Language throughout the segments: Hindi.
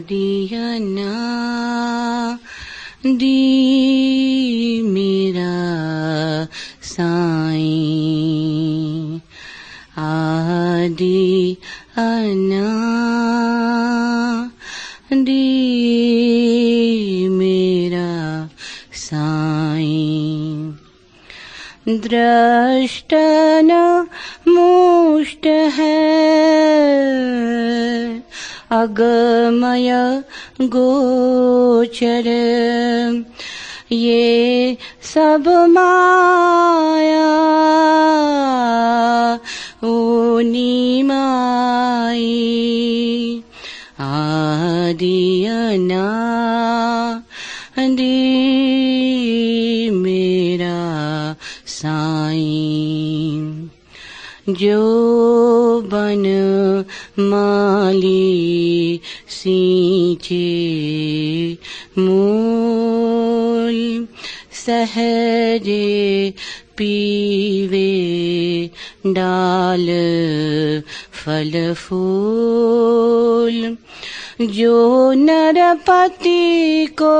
दी मेरा साईं, आदि अनादि मेरा साईं। दृष्ट न मुष्ट है अगमय गोचर, ये सब माया ऊनी माई, आदि अनादि मेरा साईं। जो बन माली सींचे मूल, सहजे पीवे डाल फल फूल। जो नरपति को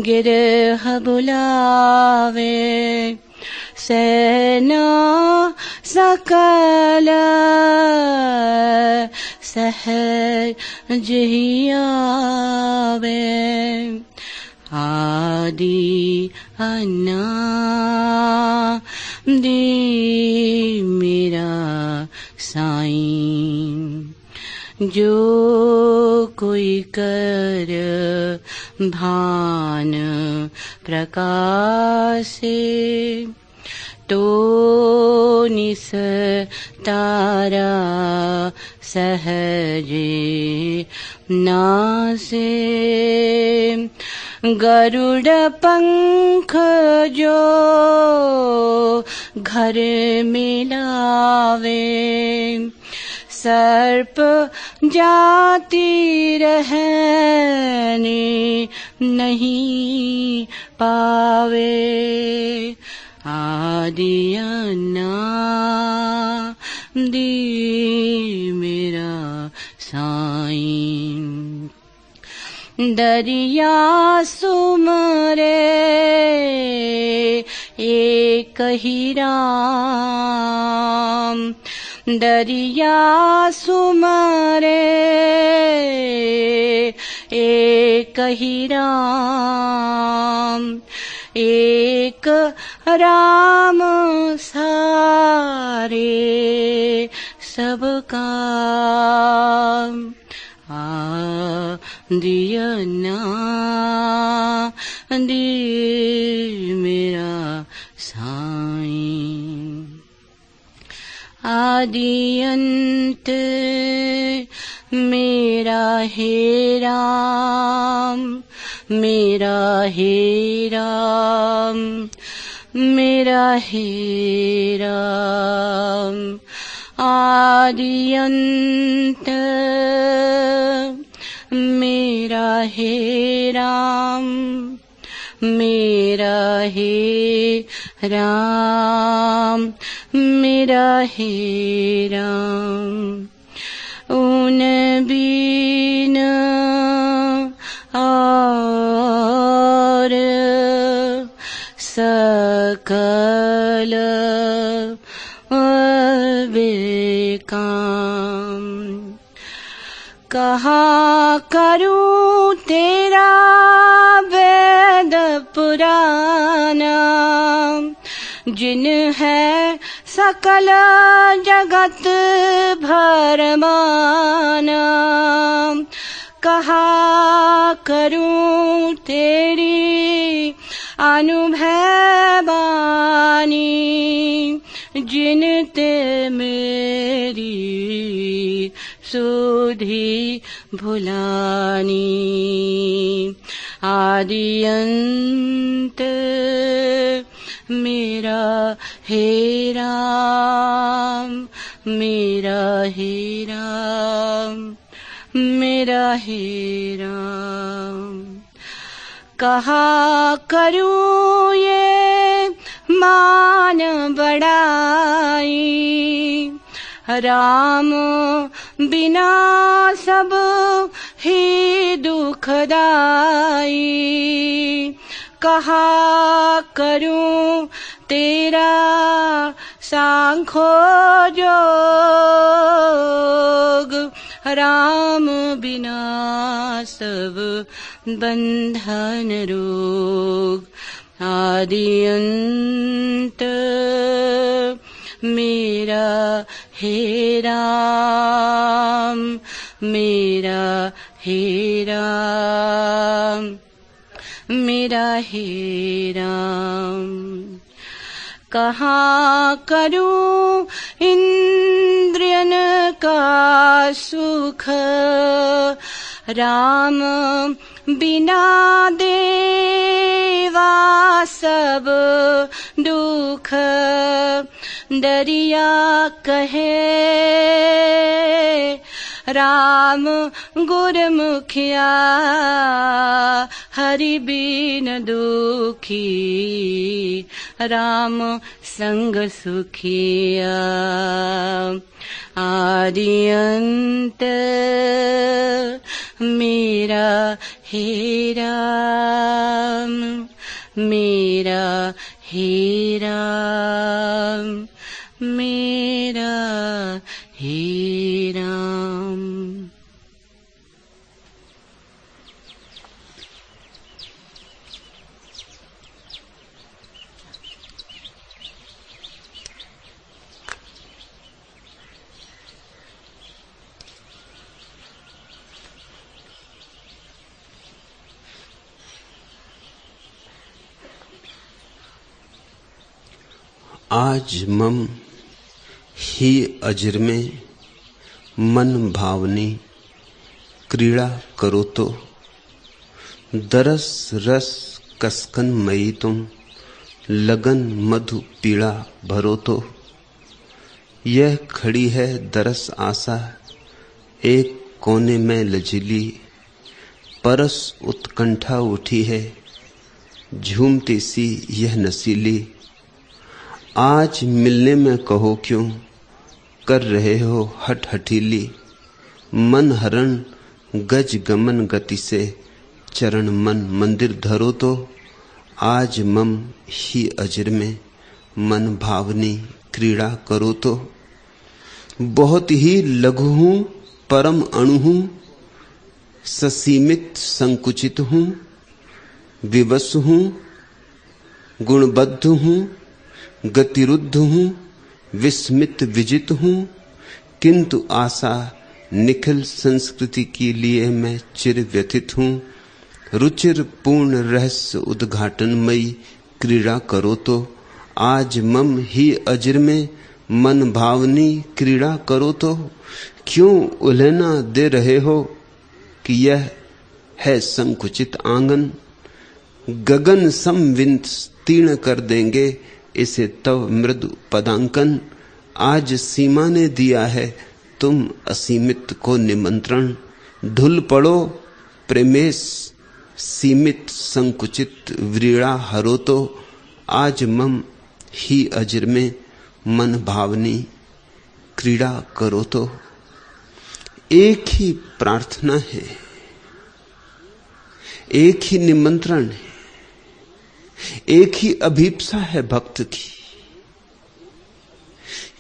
गिरह बुलावे, सेना सकल सहज ही आवे, आदि अनादि मेरा साईं। जो कोई कर भान प्रकाशे, तो निस्तारा सहजे नासे। गरुड़ पंख जो घर में लावे, सर्प जाति रहने नहीं पावे, आदि अनादि मेरा साईं। दरिया सुमरे एक ही राम, दरिया सुमरे एक ही राम। एक राम सारे सबका, आदि अनादि मेरा साईं। आदि अंत मेरा हे राम, मेरा हे राम, मेरा हे राम। आदि अंत मेरा हे राम, मेरा हे राम, मेरा हे राम। उन बीन और सकल बेकाम, कहाँ करूं तेरा वेद पुराना। जिन है सकल जगत भरमाना, कहाँ करूं तेरी अनुभव बानी। जिन ते मेरी सुधि भुलानी, आदि अंत मेरा हे राम, मेरा हे राम, मेरा हे राम। कहाँ करूं ये मान बड़ाई, राम बिना सब ही दुखदाई। कहा करूं तेरा सांखो जोग, राम बिना सब बंधन रोग। आदि अंत मेरा हे राम, मेरा हे राम, मेरा हे राम। कहाँ करूं इंद्रियन का सुख, राम बिना देवा सब दुख। दरिया कहे राम गुरमुखिया, हरि बिन दुखी राम संग सुखिया। आदि अंत मेरा हे राम, मेरा हे राम, मेरा हे राम। आज मम ही अजर में मन भावनी क्रीड़ा करो तो। दरस रस कसकन मई तुम लगन मधु पीड़ा भरो तो। यह खड़ी है दरस आशा एक कोने में लजीली, परस उत्कंठा उठी है झूमती सी यह नसीली। आज मिलने में कहो क्यों कर रहे हो हट हठीली। मन हरण गज गमन गति से चरण मन मंदिर धरो तो। आज मम ही अजर में मन भावनी क्रीड़ा करो तो। बहुत ही लघु हूं परम अणु हूं, ससीमित संकुचित हूं, विवश हूं, गुणबद्ध हूं, गतिरुद्ध हूं, विस्मित विजित हूं। किंतु आशा निखिल संस्कृति के लिए मैं चिर व्यथित हूं। रुचिर पूर्ण रहस्य उद्घाटनमयी क्रीड़ा करो तो। आज मम ही अजर में मन भावनी क्रीड़ा करो तो। क्यों उलहना दे रहे हो कि यह है संकुचित आंगन। गगन समविस्तीर्ण कर देंगे इसे तव मृदु पदांकन। आज सीमा ने दिया है तुम असीमित को निमंत्रण। ढुल पड़ो प्रेमेश सीमित संकुचित व्रीड़ा हरो तो। आज मम ही अजर में मन भावनी क्रीड़ा करो तो। एक ही प्रार्थना है, एक ही निमंत्रण है, एक ही अभीप्सा है भक्त की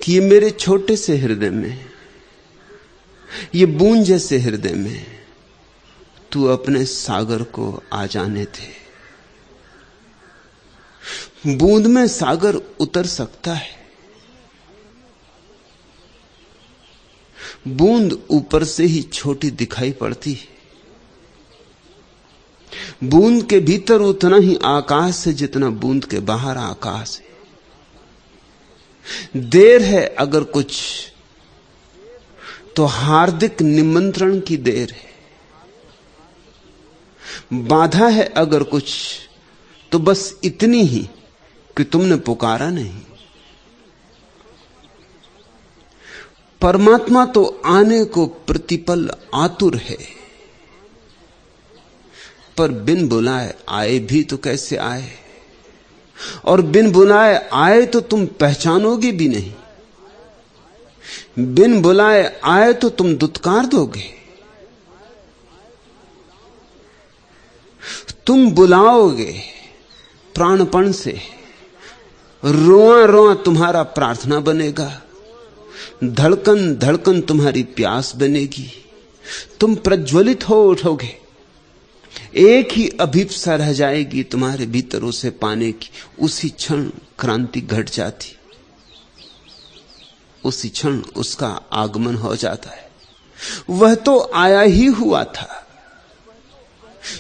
कि ये मेरे छोटे से हृदय में, ये बूंद जैसे हृदय में तू अपने सागर को आ जाने दे। बूंद में सागर उतर सकता है, बूंद ऊपर से ही छोटी दिखाई पड़ती है। बूंद के भीतर उतना ही आकाश है जितना बूंद के बाहर आकाश है। देर है अगर कुछ तो हार्दिक निमंत्रण की देर है। बाधा है अगर कुछ तो बस इतनी ही कि तुमने पुकारा नहीं। परमात्मा तो आने को प्रतिपल आतुर है, पर बिन बुलाए आए भी तो कैसे आए, और बिन बुलाए आए तो तुम पहचानोगे भी नहीं। बिन बुलाए आए तो तुम दुत्कार दोगे, तुम बुलाओगे प्राणपण से, रोआ रोआ तुम्हारा प्रार्थना बनेगा, धड़कन धड़कन तुम्हारी प्यास बनेगी, तुम प्रज्वलित हो उठोगे, एक ही अभिप्सा रह जाएगी तुम्हारे भीतर उसे पाने की। उसी क्षण क्रांति घट जाती, उसी क्षण उसका आगमन हो जाता है। वह तो आया ही हुआ था,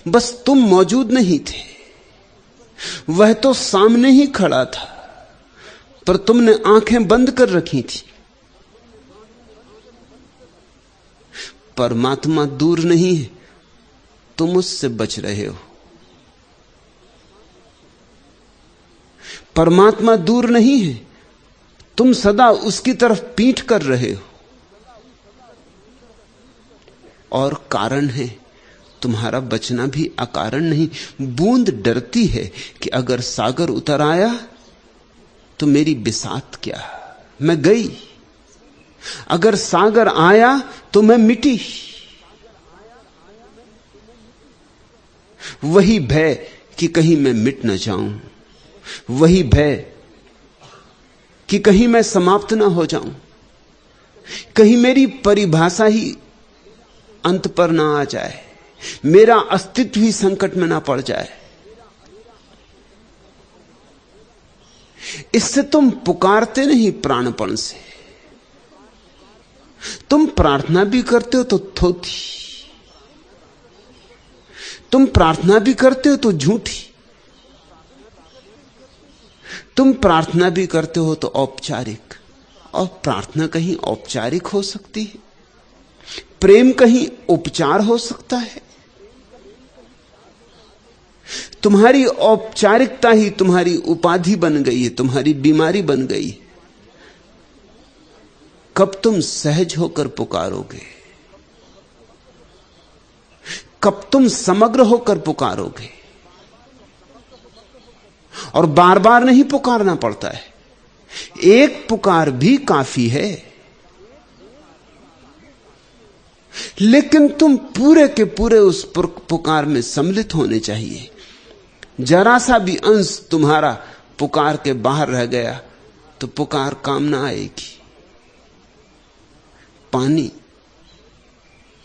बस तुम मौजूद नहीं थे। वह तो सामने ही खड़ा था, पर तुमने आंखें बंद कर रखी थी। परमात्मा दूर नहीं है, तुम उससे बच रहे हो। परमात्मा दूर नहीं है, तुम सदा उसकी तरफ पीठ कर रहे हो। और कारण है, तुम्हारा बचना भी अकारण नहीं। बूंद डरती है कि अगर सागर उतर आया तो मेरी बिसात क्या, मैं गई। अगर सागर आया तो मैं मिटी। वही भय कि कहीं मैं मिट न जाऊं, वही भय कि कहीं मैं समाप्त न हो जाऊं, कहीं मेरी परिभाषा ही अंत पर ना आ जाए, मेरा अस्तित्व ही संकट में ना पड़ जाए। इससे तुम पुकारते नहीं प्राणपण से, तुम प्रार्थना भी करते हो तो थोथी, तुम प्रार्थना भी करते हो तो झूठी, तुम प्रार्थना भी करते हो तो औपचारिक। और प्रार्थना कहीं औपचारिक हो सकती है? प्रेम कहीं उपचार हो सकता है? तुम्हारी औपचारिकता ही तुम्हारी उपाधि बन गई है, तुम्हारी बीमारी बन गई है। कब तुम सहज होकर पुकारोगे? कब तुम समग्र होकर पुकारोगे? और बार बार नहीं पुकारना पड़ता है, एक पुकार भी काफी है। लेकिन तुम पूरे के पूरे उस पुकार में सम्मिलित होने चाहिए। जरा सा भी अंश तुम्हारा पुकार के बाहर रह गया तो पुकार काम ना आएगी। पानी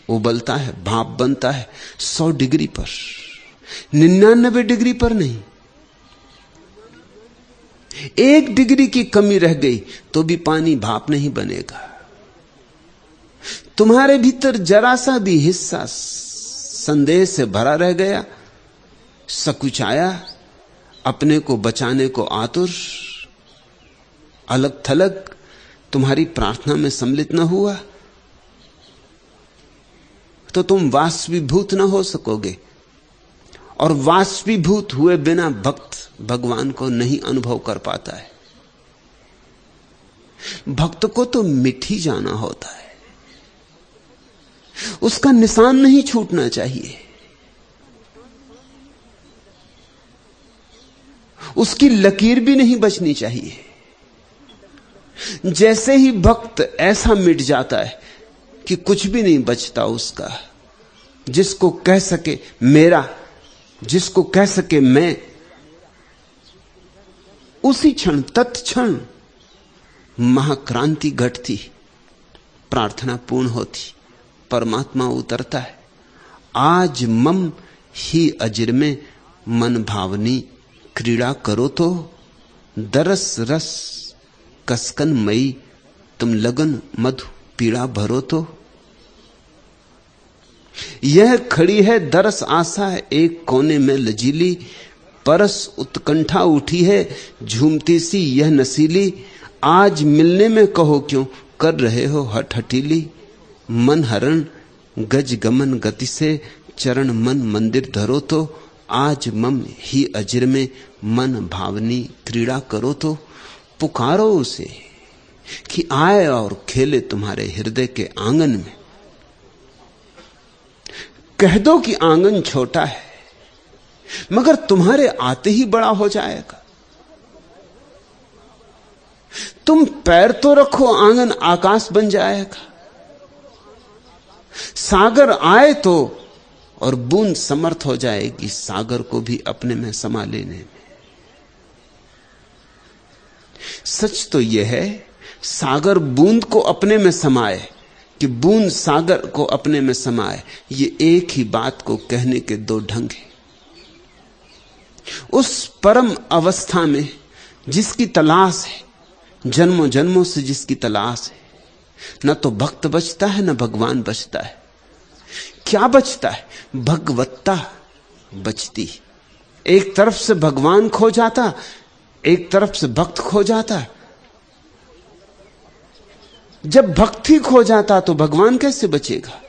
उबलता है, भाप बनता है 100 डिग्री पर, 99 डिग्री पर नहीं। 1 डिग्री की कमी रह गई तो भी पानी भाप नहीं बनेगा। तुम्हारे भीतर जरा सा भी हिस्सा संदेह से भरा रह गया, सकुचाया, अपने को बचाने को आतुर, अलग थलग, तुम्हारी प्रार्थना में सम्मिलित न हुआ, तो तुम वाष्पीभूत न हो सकोगे। और वाष्पीभूत हुए बिना भक्त भगवान को नहीं अनुभव कर पाता है। भक्त को तो मिट ही जाना होता है, उसका निशान नहीं छूटना चाहिए, उसकी लकीर भी नहीं बचनी चाहिए। जैसे ही भक्त ऐसा मिट जाता है कि कुछ भी नहीं बचता उसका, जिसको कह सके मेरा, जिसको कह सके मैं, उसी क्षण तत्क्षण महाक्रांति घटती, प्रार्थना पूर्ण होती, परमात्मा उतरता है। आज मम ही अजिर में मन भावनी क्रीड़ा करो तो, दरस रस कसकन मई तुम लगन मधु पीड़ा भरो तो। यह खड़ी है दरस आशा एक कोने में लजीली, परस उत्कंठा उठी है झूमती सी यह नसीली। आज मिलने में कहो क्यों कर रहे हो हठ हटीली, मन हरण गज गमन गति से चरण मन मंदिर धरो तो। आज मम ही अजिर में मन भावनी क्रीड़ा करो तो। पुकारो उसे कि आए और खेले तुम्हारे हृदय के आंगन में। कह दो कि आंगन छोटा है, मगर तुम्हारे आते ही बड़ा हो जाएगा। तुम पैर तो रखो, आंगन आकाश बन जाएगा। सागर आए तो और बूंद समर्थ हो जाएगी सागर को भी अपने में समा लेने में। सच तो यह है, सागर बूंद को अपने में समाए कि बूंद सागर को अपने में समाए, ये एक ही बात को कहने के दो ढंग हैं। उस परम अवस्था में जिसकी तलाश है, जन्मों जन्मों से जिसकी तलाश है, न तो भक्त बचता है न भगवान बचता है। क्या बचता है? भगवत्ता बचती। एक तरफ से भगवान खो जाता, एक तरफ से भक्त खो जाता। जब भक्ति खो जाता तो भगवान कैसे बचेगा?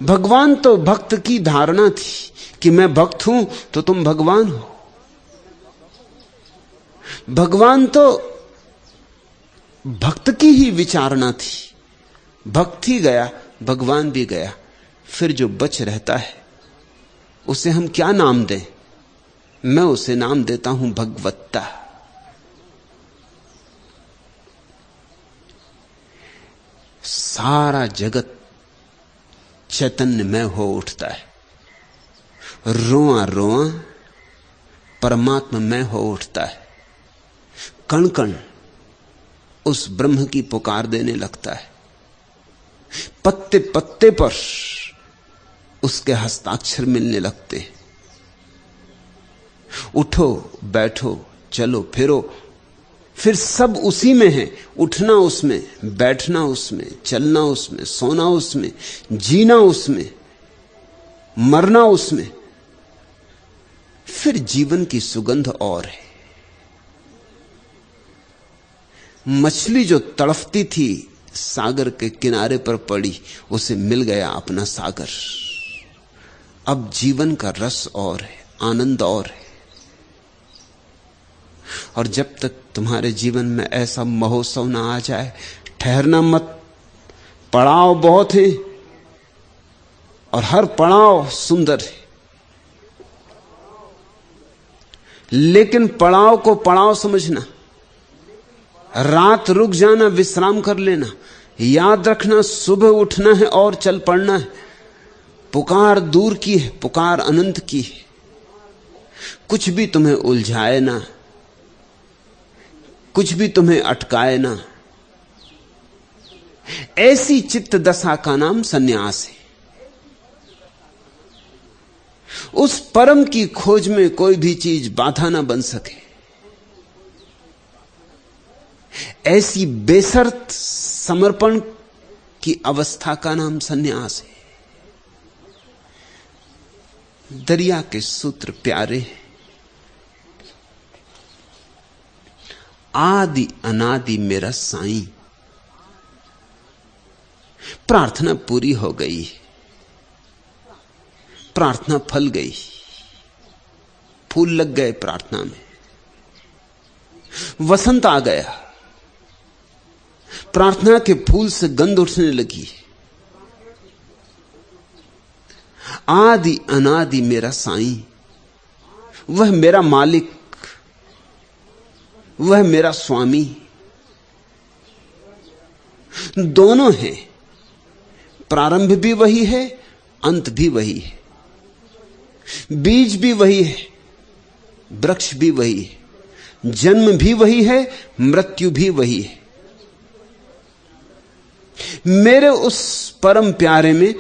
भगवान तो भक्त की धारणा थी कि मैं भक्त हूं तो तुम भगवान हो। भगवान तो भक्त की ही विचारणा थी। भक्त ही गया, भगवान भी गया। फिर जो बच रहता है उसे हम क्या नाम दें? मैं उसे नाम देता हूं भगवत्ता। सारा जगत चैतन्यमय हो उठता है, रोआ रोआ परमात्ममय हो उठता है। कण कण उस ब्रह्म की पुकार देने लगता है। पत्ते पत्ते पर उसके हस्ताक्षर मिलने लगते हैं। उठो बैठो चलो फिरो, फिर सब उसी में है। उठना उसमें, बैठना उसमें, चलना उसमें, सोना उसमें, जीना उसमें, मरना उसमें। फिर जीवन की सुगंध और है। मछली जो तड़फती थी सागर के किनारे पर पड़ी, उसे मिल गया अपना सागर। अब जीवन का रस और है, आनंद और है। और जब तक तुम्हारे जीवन में ऐसा महोत्सव ना आ जाए, ठहरना मत। पड़ाव बहुत है और हर पड़ाव सुंदर है, लेकिन पड़ाव को पड़ाव समझना। रात रुक जाना, विश्राम कर लेना। याद रखना सुबह उठना है और चल पड़ना है। पुकार दूर की है, पुकार अनंत की है। कुछ भी तुम्हें उलझाए ना, कुछ भी तुम्हें अटकाए ना। ऐसी चित्त दशा का नाम सन्यास है। उस परम की खोज में कोई भी चीज बाधा ना बन सके। ऐसी बेशर्त समर्पण की अवस्था का नाम सन्यास है। दरिया के सूत्र प्यारे हैं। आदि अनादि मेरा साईं। प्रार्थना पूरी हो गई, प्रार्थना फल गई, फूल लग गए प्रार्थना में, वसंत आ गया, प्रार्थना के फूल से गंध उठने लगी। आदि अनादि मेरा साईं, वह मेरा मालिक, वह मेरा स्वामी। दोनों हैं, प्रारंभ भी वही है, अंत भी वही है, बीज भी वही है, वृक्ष भी वही है, जन्म भी वही है, मृत्यु भी वही है। मेरे उस परम प्यारे में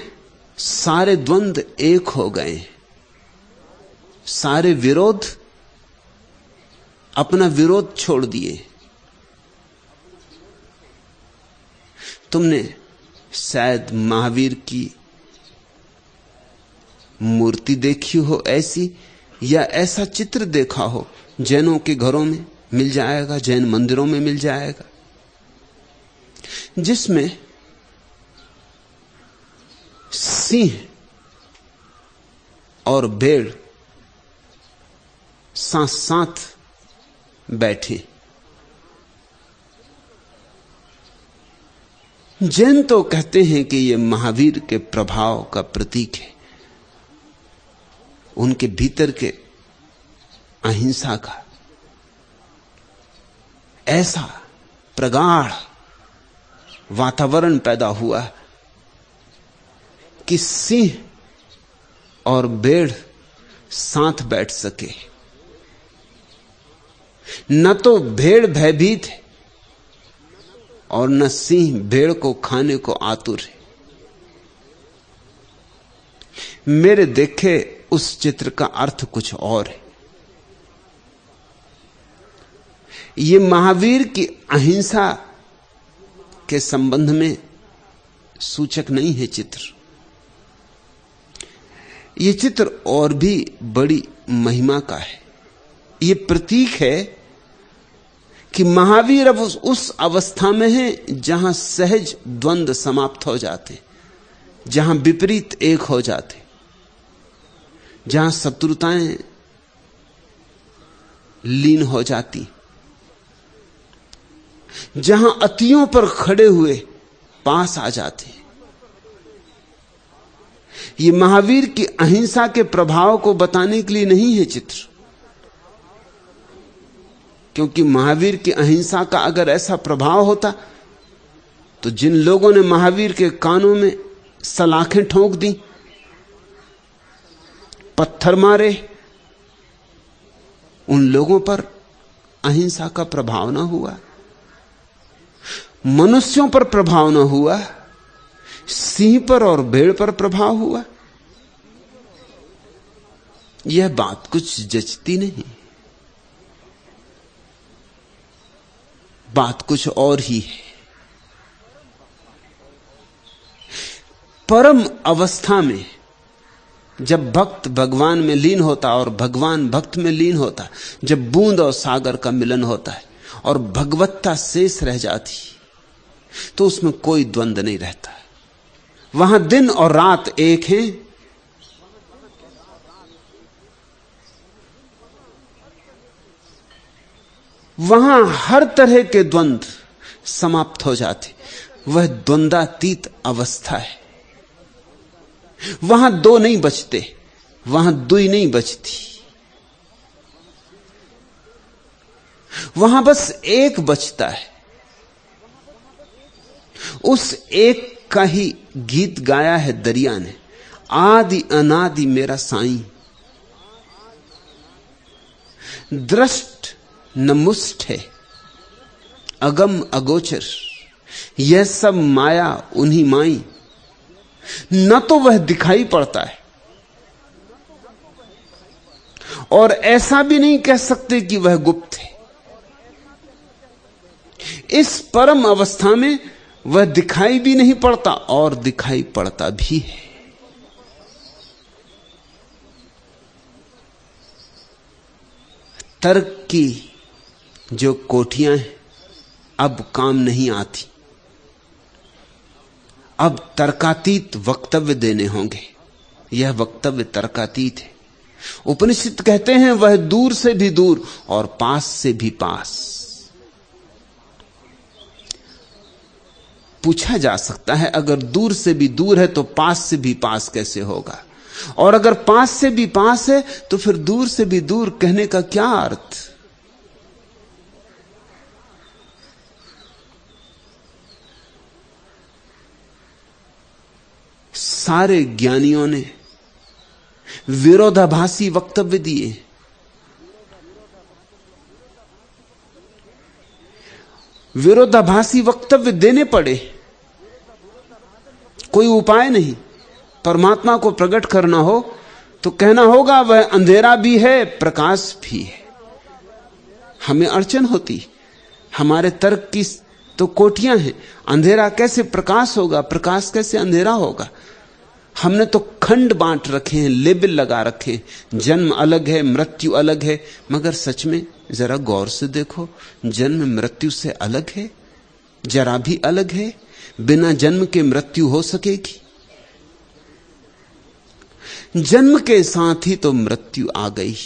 सारे द्वंद्व एक हो गए, सारे विरोध अपना विरोध छोड़ दिए। तुमने शायद महावीर की मूर्ति देखी हो ऐसी, या ऐसा चित्र देखा हो, जैनों के घरों में मिल जाएगा, जैन मंदिरों में मिल जाएगा, जिसमें सिंह और भेड़ साथ साथ बैठे। जैन तो कहते हैं कि यह महावीर के प्रभाव का प्रतीक है, उनके भीतर के अहिंसा का। ऐसा प्रगाढ़ वातावरण पैदा हुआ कि सिंह और भेड़ साथ बैठ सके। न तो भेड़ भयभीत है और न सिंह भेड़ को खाने को आतुर है। मेरे देखे उस चित्र का अर्थ कुछ और है। ये महावीर की अहिंसा के संबंध में सूचक नहीं है चित्र। ये चित्र और भी बड़ी महिमा का है। ये प्रतीक है कि महावीर अब उस अवस्था में है जहां सहज द्वंद्व समाप्त हो जाते, जहां विपरीत एक हो जाते, जहां शत्रुताएं लीन हो जाती, जहां अतियों पर खड़े हुए पास आ जाते। ये महावीर की अहिंसा के प्रभाव को बताने के लिए नहीं है चित्र, क्योंकि महावीर की अहिंसा का अगर ऐसा प्रभाव होता तो जिन लोगों ने महावीर के कानों में सलाखें ठोंक दी, पत्थर मारे, उन लोगों पर अहिंसा का प्रभाव न हुआ, मनुष्यों पर प्रभाव न हुआ, सिंह पर और भेड़ पर प्रभाव हुआ। यह बात कुछ जचती नहीं, बात कुछ और ही है। परम अवस्था में जब भक्त भगवान में लीन होता और भगवान भक्त में लीन होता, जब बूंद और सागर का मिलन होता है और भगवत्ता शेष रह जाती, तो उसमें कोई द्वंद्व नहीं रहता। वहां दिन और रात एक हैं, वहां हर तरह के द्वंद्व समाप्त हो जाते। वह द्वंद्वातीत अवस्था है। वहां दो नहीं बचते, वहां दुई नहीं बचती, वहां बस एक बचता है। उस एक का ही गीत गाया है दरिया ने, आदि अनादि मेरा साईं। दृष्ट न मुष्ट है, अगम अगोचर, यह सब माया उन्हीं माई। न तो वह दिखाई पड़ता है और ऐसा भी नहीं कह सकते कि वह गुप्त है। इस परम अवस्था में वह दिखाई भी नहीं पड़ता और दिखाई पड़ता भी है। तर्क की जो कोठियां हैं अब काम नहीं आती। अब तर्कातीत वक्तव्य देने होंगे। यह वक्तव्य तर्कातीत है। उपनिषद कहते हैं वह दूर से भी दूर और पास से भी पास। पूछा जा सकता है अगर दूर से भी दूर है तो पास से भी पास कैसे होगा, और अगर पास से भी पास है तो फिर दूर से भी दूर कहने का क्या अर्थ। सारे ज्ञानियों ने विरोधाभासी वक्तव्य दिए। विरोधाभासी वक्तव्य देने पड़े, कोई उपाय नहीं। परमात्मा को प्रकट करना हो तो कहना होगा वह अंधेरा भी है प्रकाश भी है। हमें अड़चन होती, हमारे तर्क की तो कोठियां हैं। अंधेरा कैसे प्रकाश होगा, प्रकाश कैसे अंधेरा होगा। हमने तो खंड बांट रखे हैं, लेबल लगा रखे हैं, जन्म अलग है, मृत्यु अलग है। मगर सच में जरा गौर से देखो, जन्म मृत्यु से अलग है, जरा भी अलग है। बिना जन्म के मृत्यु हो सकेगी? जन्म के साथ ही तो मृत्यु आ गई।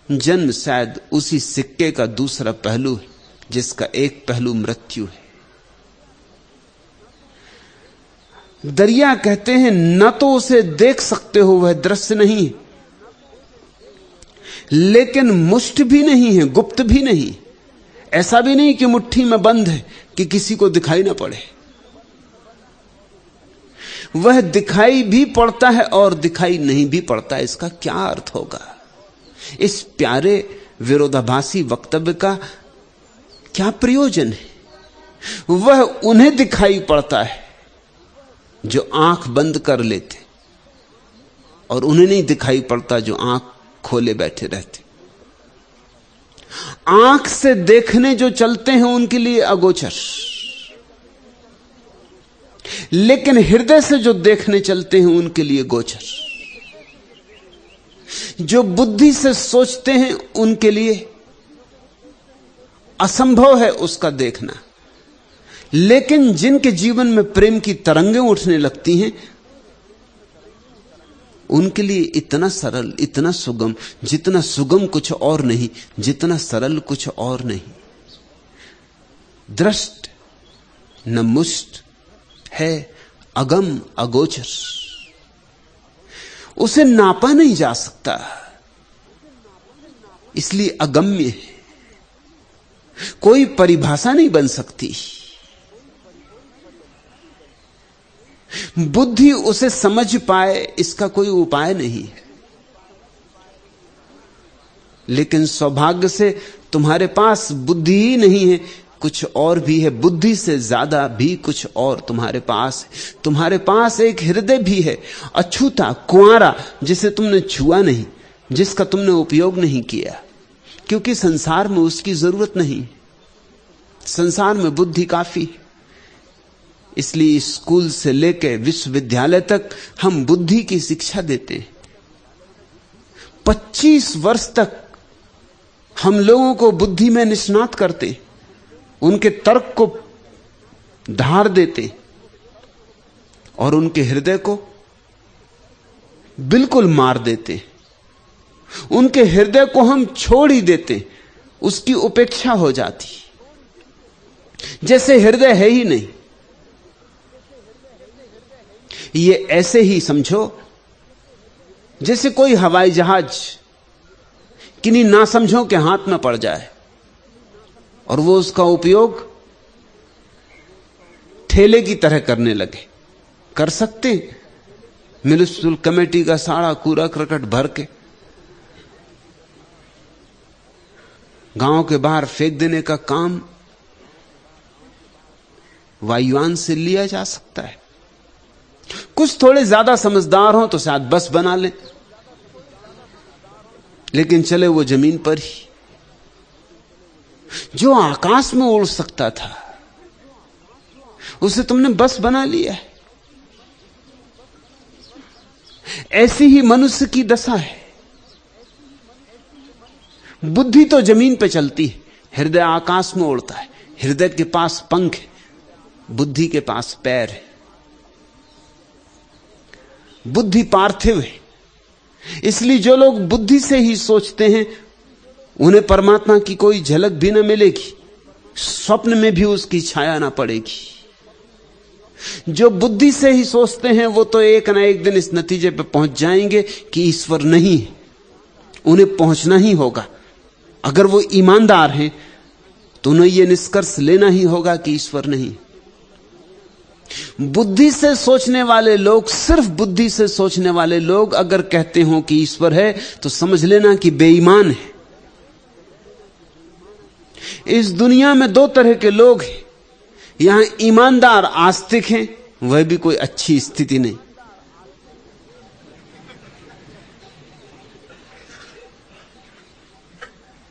जन्म शायद उसी सिक्के का दूसरा पहलू है जिसका एक पहलू मृत्यु है। दरिया कहते हैं न तो उसे देख सकते हो, वह दृश्य नहीं, लेकिन मुष्ट भी नहीं है, गुप्त भी नहीं। ऐसा भी नहीं कि मुट्ठी में बंद है कि किसी को दिखाई ना पड़े। वह दिखाई भी पड़ता है और दिखाई नहीं भी पड़ता। इसका क्या अर्थ होगा? इस प्यारे विरोधाभासी वक्तव्य का क्या प्रयोजन है? वह उन्हें दिखाई पड़ता है जो आंख बंद कर लेते, और उन्हें नहीं दिखाई पड़ता जो आंख खोले बैठे रहते। आंख से देखने जो चलते हैं उनके लिए अगोचर, लेकिन हृदय से जो देखने चलते हैं उनके लिए गोचर। जो बुद्धि से सोचते हैं उनके लिए असंभव है उसका देखना, लेकिन जिनके जीवन में प्रेम की तरंगें उठने लगती हैं उनके लिए इतना सरल, इतना सुगम, जितना सुगम कुछ और नहीं, जितना सरल कुछ और नहीं। दृष्ट न मुष्ट है, अगम अगोचर, उसे नापा नहीं जा सकता, इसलिए अगम्य है। कोई परिभाषा नहीं बन सकती। बुद्धि उसे समझ पाए इसका कोई उपाय नहीं है। लेकिन सौभाग्य से तुम्हारे पास बुद्धि ही नहीं है, कुछ और भी है। बुद्धि से ज्यादा भी कुछ और तुम्हारे पास है। तुम्हारे पास एक हृदय भी है, अछूता, कुंवारा, जिसे तुमने छुआ नहीं, जिसका तुमने उपयोग नहीं किया, क्योंकि संसार में उसकी जरूरत नहीं। संसार में बुद्धि काफी है। इसलिए स्कूल से लेकर विश्वविद्यालय तक हम बुद्धि की शिक्षा देते हैं। 25 वर्ष तक हम लोगों को बुद्धि में निष्णात करते, उनके तर्क को धार देते और उनके हृदय को बिल्कुल मार देते। उनके हृदय को हम छोड़ ही देते, उसकी उपेक्षा हो जाती, जैसे हृदय है ही नहीं। ये ऐसे ही समझो जैसे कोई हवाई जहाज किन्हीं नासमझों के हाथ में पड़ जाए और वो उसका उपयोग ठेले की तरह करने लगे। कर सकते म्युनिसिपल कमेटी का सारा कूड़ा करकट भर के गांव के बाहर फेंक देने का काम वायुयान से लिया जा सकता है। कुछ थोड़े ज्यादा समझदार हो तो शायद बस बना लें, लेकिन चले वो जमीन पर ही। जो आकाश में उड़ सकता था उसे तुमने बस बना लिया है। ऐसी ही मनुष्य की दशा है। बुद्धि तो जमीन पे चलती है, हृदय आकाश में उड़ता है। हृदय के पास पंख है, बुद्धि के पास पैर है। बुद्धि पार्थिव है, इसलिए जो लोग बुद्धि से ही सोचते हैं उन्हें परमात्मा की कोई झलक भी न मिलेगी, स्वप्न में भी उसकी छाया ना पड़ेगी। जो बुद्धि से ही सोचते हैं वो तो एक ना एक दिन इस नतीजे पर पहुंच जाएंगे कि ईश्वर नहीं है। उन्हें पहुंचना ही होगा। अगर वो ईमानदार हैं तो उन्हें यह निष्कर्ष लेना ही होगा कि ईश्वर नहीं। बुद्धि से सोचने वाले लोग, सिर्फ बुद्धि से सोचने वाले लोग अगर कहते हो कि ईश्वर है तो समझ लेना कि बेईमान है। इस दुनिया में दो तरह के लोग हैं। यहां ईमानदार आस्तिक हैं, वह भी कोई अच्छी स्थिति नहीं।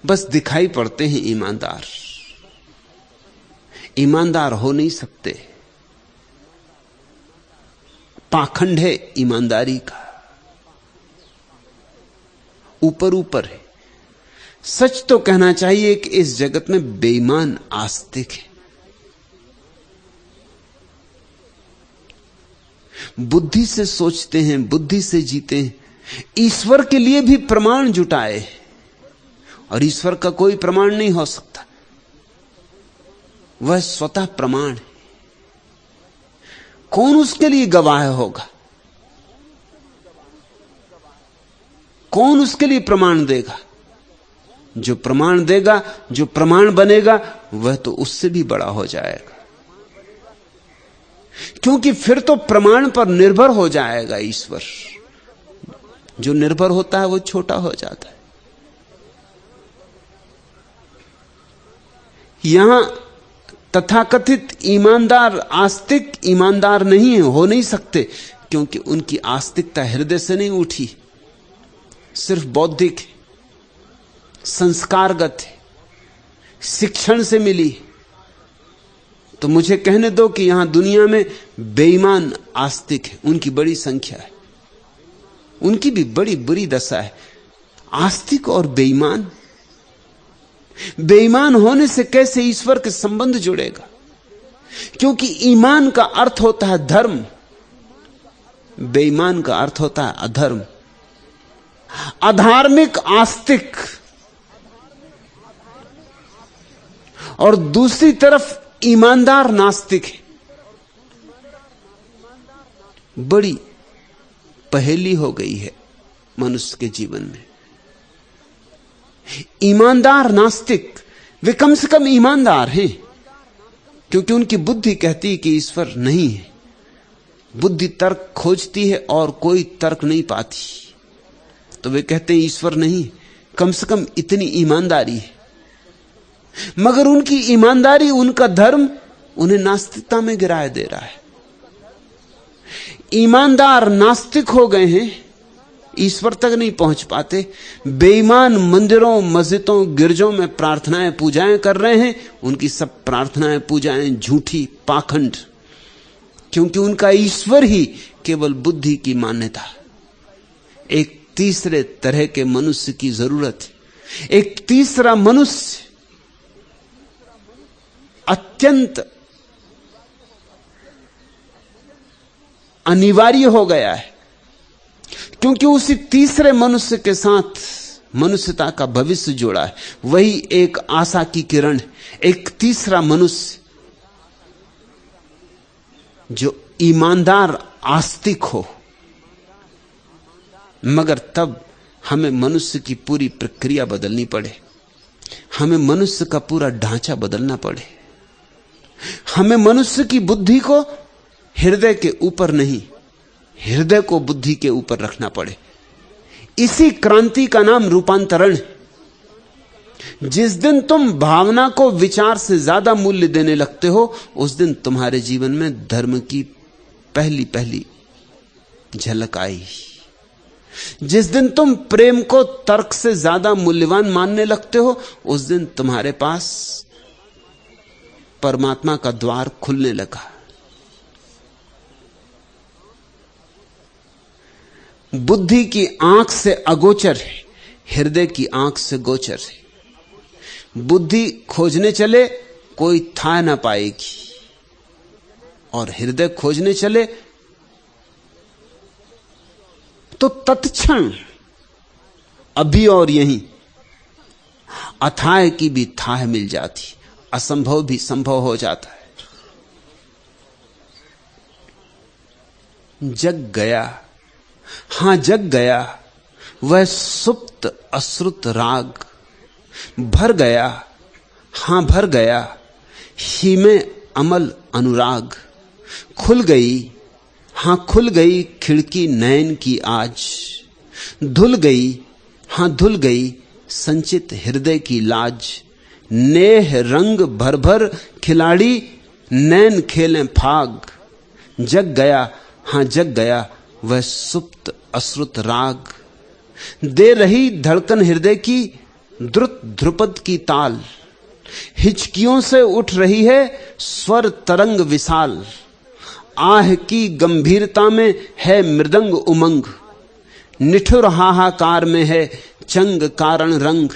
बस दिखाई पड़ते हैं ईमानदार। ईमानदार हो नहीं सकते। पाखंड है ईमानदारी का, ऊपर ऊपर है। सच तो कहना चाहिए कि इस जगत में बेईमान आस्तिक है। बुद्धि से सोचते हैं, बुद्धि से जीते हैं। ईश्वर के लिए भी प्रमाण जुटाए, और ईश्वर का कोई प्रमाण नहीं हो सकता। वह स्वतः प्रमाण है। कौन उसके लिए गवाह होगा? कौन उसके लिए प्रमाण देगा? जो प्रमाण देगा, जो प्रमाण बनेगा, वह तो उससे भी बड़ा हो जाएगा, क्योंकि फिर तो प्रमाण पर निर्भर हो जाएगा ईश्वर। जो निर्भर होता है वो छोटा हो जाता है। यहां तथाकथित ईमानदार आस्तिक ईमानदार नहीं है, हो नहीं सकते, क्योंकि उनकी आस्तिकता हृदय से नहीं उठी, सिर्फ बौद्धिक है, संस्कारगत है, शिक्षण से मिली। तो मुझे कहने दो कि यहां दुनिया में बेईमान आस्तिक है, उनकी बड़ी संख्या है, उनकी भी बड़ी बुरी दशा है। आस्तिक और बेईमान, बेईमान होने से कैसे ईश्वर के संबंध जुड़ेगा? क्योंकि ईमान का अर्थ होता है धर्म, बेईमान का अर्थ होता है अधर्म। अधार्मिक आस्तिक और दूसरी तरफ ईमानदार नास्तिक है। बड़ी पहेली हो गई है मनुष्य के जीवन में। ईमानदार नास्तिक, वे कम से कम ईमानदार हैं, क्योंकि उनकी बुद्धि कहती है कि ईश्वर नहीं है। बुद्धि तर्क खोजती है और कोई तर्क नहीं पाती, तो वे कहते हैं ईश्वर नहीं। कम से कम इतनी ईमानदारी है। मगर उनकी ईमानदारी, उनका धर्म उन्हें नास्तिकता में गिराए दे रहा है। ईमानदार नास्तिक हो गए हैं, ईश्वर तक नहीं पहुंच पाते। बेईमान मंदिरों, मस्जिदों, गिरजों में प्रार्थनाएं पूजाएं कर रहे हैं, उनकी सब प्रार्थनाएं पूजाएं झूठी, पाखंड, क्योंकि उनका ईश्वर ही केवल बुद्धि की मान्यता। एक तीसरे तरह के मनुष्य की जरूरत है। एक तीसरा मनुष्य अत्यंत अनिवार्य हो गया है, क्योंकि उसी तीसरे मनुष्य के साथ मनुष्यता का भविष्य जुड़ा है। वही एक आशा की किरण, एक तीसरा मनुष्य जो ईमानदार आस्तिक हो। मगर तब हमें मनुष्य की पूरी प्रक्रिया बदलनी पड़े, हमें मनुष्य का पूरा ढांचा बदलना पड़े। हमें मनुष्य की बुद्धि को हृदय के ऊपर नहीं, हृदय को बुद्धि के ऊपर रखना पड़े। इसी क्रांति का नाम रूपांतरण है। जिस दिन तुम भावना को विचार से ज्यादा मूल्य देने लगते हो, उस दिन तुम्हारे जीवन में धर्म की पहली पहली झलक आई। जिस दिन तुम प्रेम को तर्क से ज्यादा मूल्यवान मानने लगते हो, उस दिन तुम्हारे पास परमात्मा का द्वार खुलने लगा। बुद्धि की आंख से अगोचर है, हृदय की आंख से गोचर है। बुद्धि खोजने चले कोई था ना पाएगी, और हृदय खोजने चले तो तत्क्षण अभी और यहीं अथाह की भी थाह मिल जाती, असंभव भी संभव हो जाता है। जग गया, हां जग गया वह सुप्त अश्रुत राग, भर गया, हां भर गया ही में अमल अनुराग। खुल गई, हां खुल गई खिड़की नयन की आज, धुल गई, हां धुल गई संचित हृदय की लाज। नेह रंग भर भर खिलाड़ी नैन खेलें फाग। जग गया, हां जग गया वह सुप्त अश्रुत राग। दे रही धड़कन हृदय की द्रुत ध्रुपद की ताल। हिचकियों से उठ रही है स्वर तरंग विशाल। आह की गंभीरता में है मृदंग उमंग। निठुर हाहाकार में है चंग कारण रंग।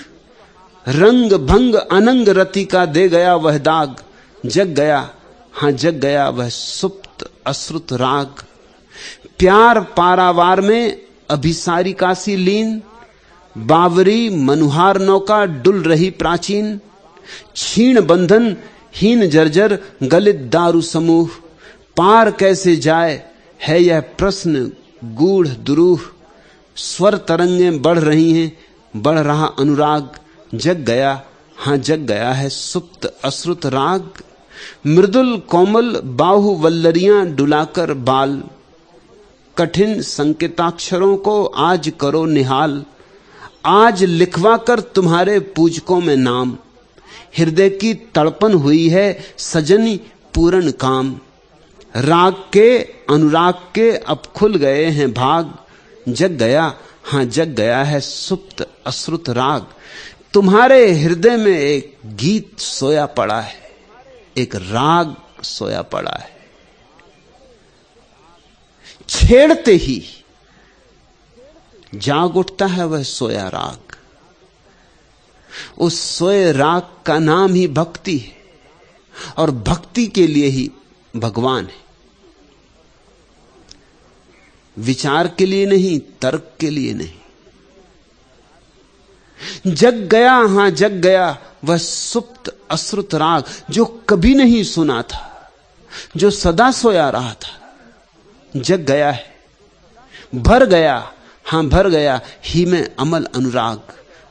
रंग भंग अनंग रति का दे गया वह दाग। जग गया, हां जग गया वह सुप्त अश्रुत राग। प्यार पारावार में अभिसारिका सी लीन। बावरी मनुहार नौका डुल रही प्राचीन। क्षीण बंधन हीन जर्जर गलित दारू समूह। पार कैसे जाए है यह प्रश्न गूढ़ दुरूह। स्वर तरंगें बढ़ रही हैं, बढ़ रहा अनुराग। जग गया, हां जग गया है सुप्त अश्रुत राग। मृदुल कोमल बाहु वल्लरियां डुलाकर बाल, कठिन संकेताक्षरों को आज करो निहाल। आज लिखवा कर तुम्हारे पूजकों में नाम, हृदय की तड़पन हुई है सजनी पूर्ण काम। राग के अनुराग के अब खुल गए हैं भाग, जग गया, हां जग गया है सुप्त अश्रुत राग। तुम्हारे हृदय में एक गीत सोया पड़ा है, एक राग सोया पड़ा है। छेड़ते ही जाग उठता है वह सोया राग। उस सोए राग का नाम ही भक्ति है, और भक्ति के लिए ही भगवान है। विचार के लिए नहीं, तर्क के लिए नहीं। जग गया, हां जग गया वह सुप्त अश्रुत राग, जो कभी नहीं सुना था, जो सदा सोया रहा था। जग गया है, भर गया, हां भर गया ही में अमल अनुराग,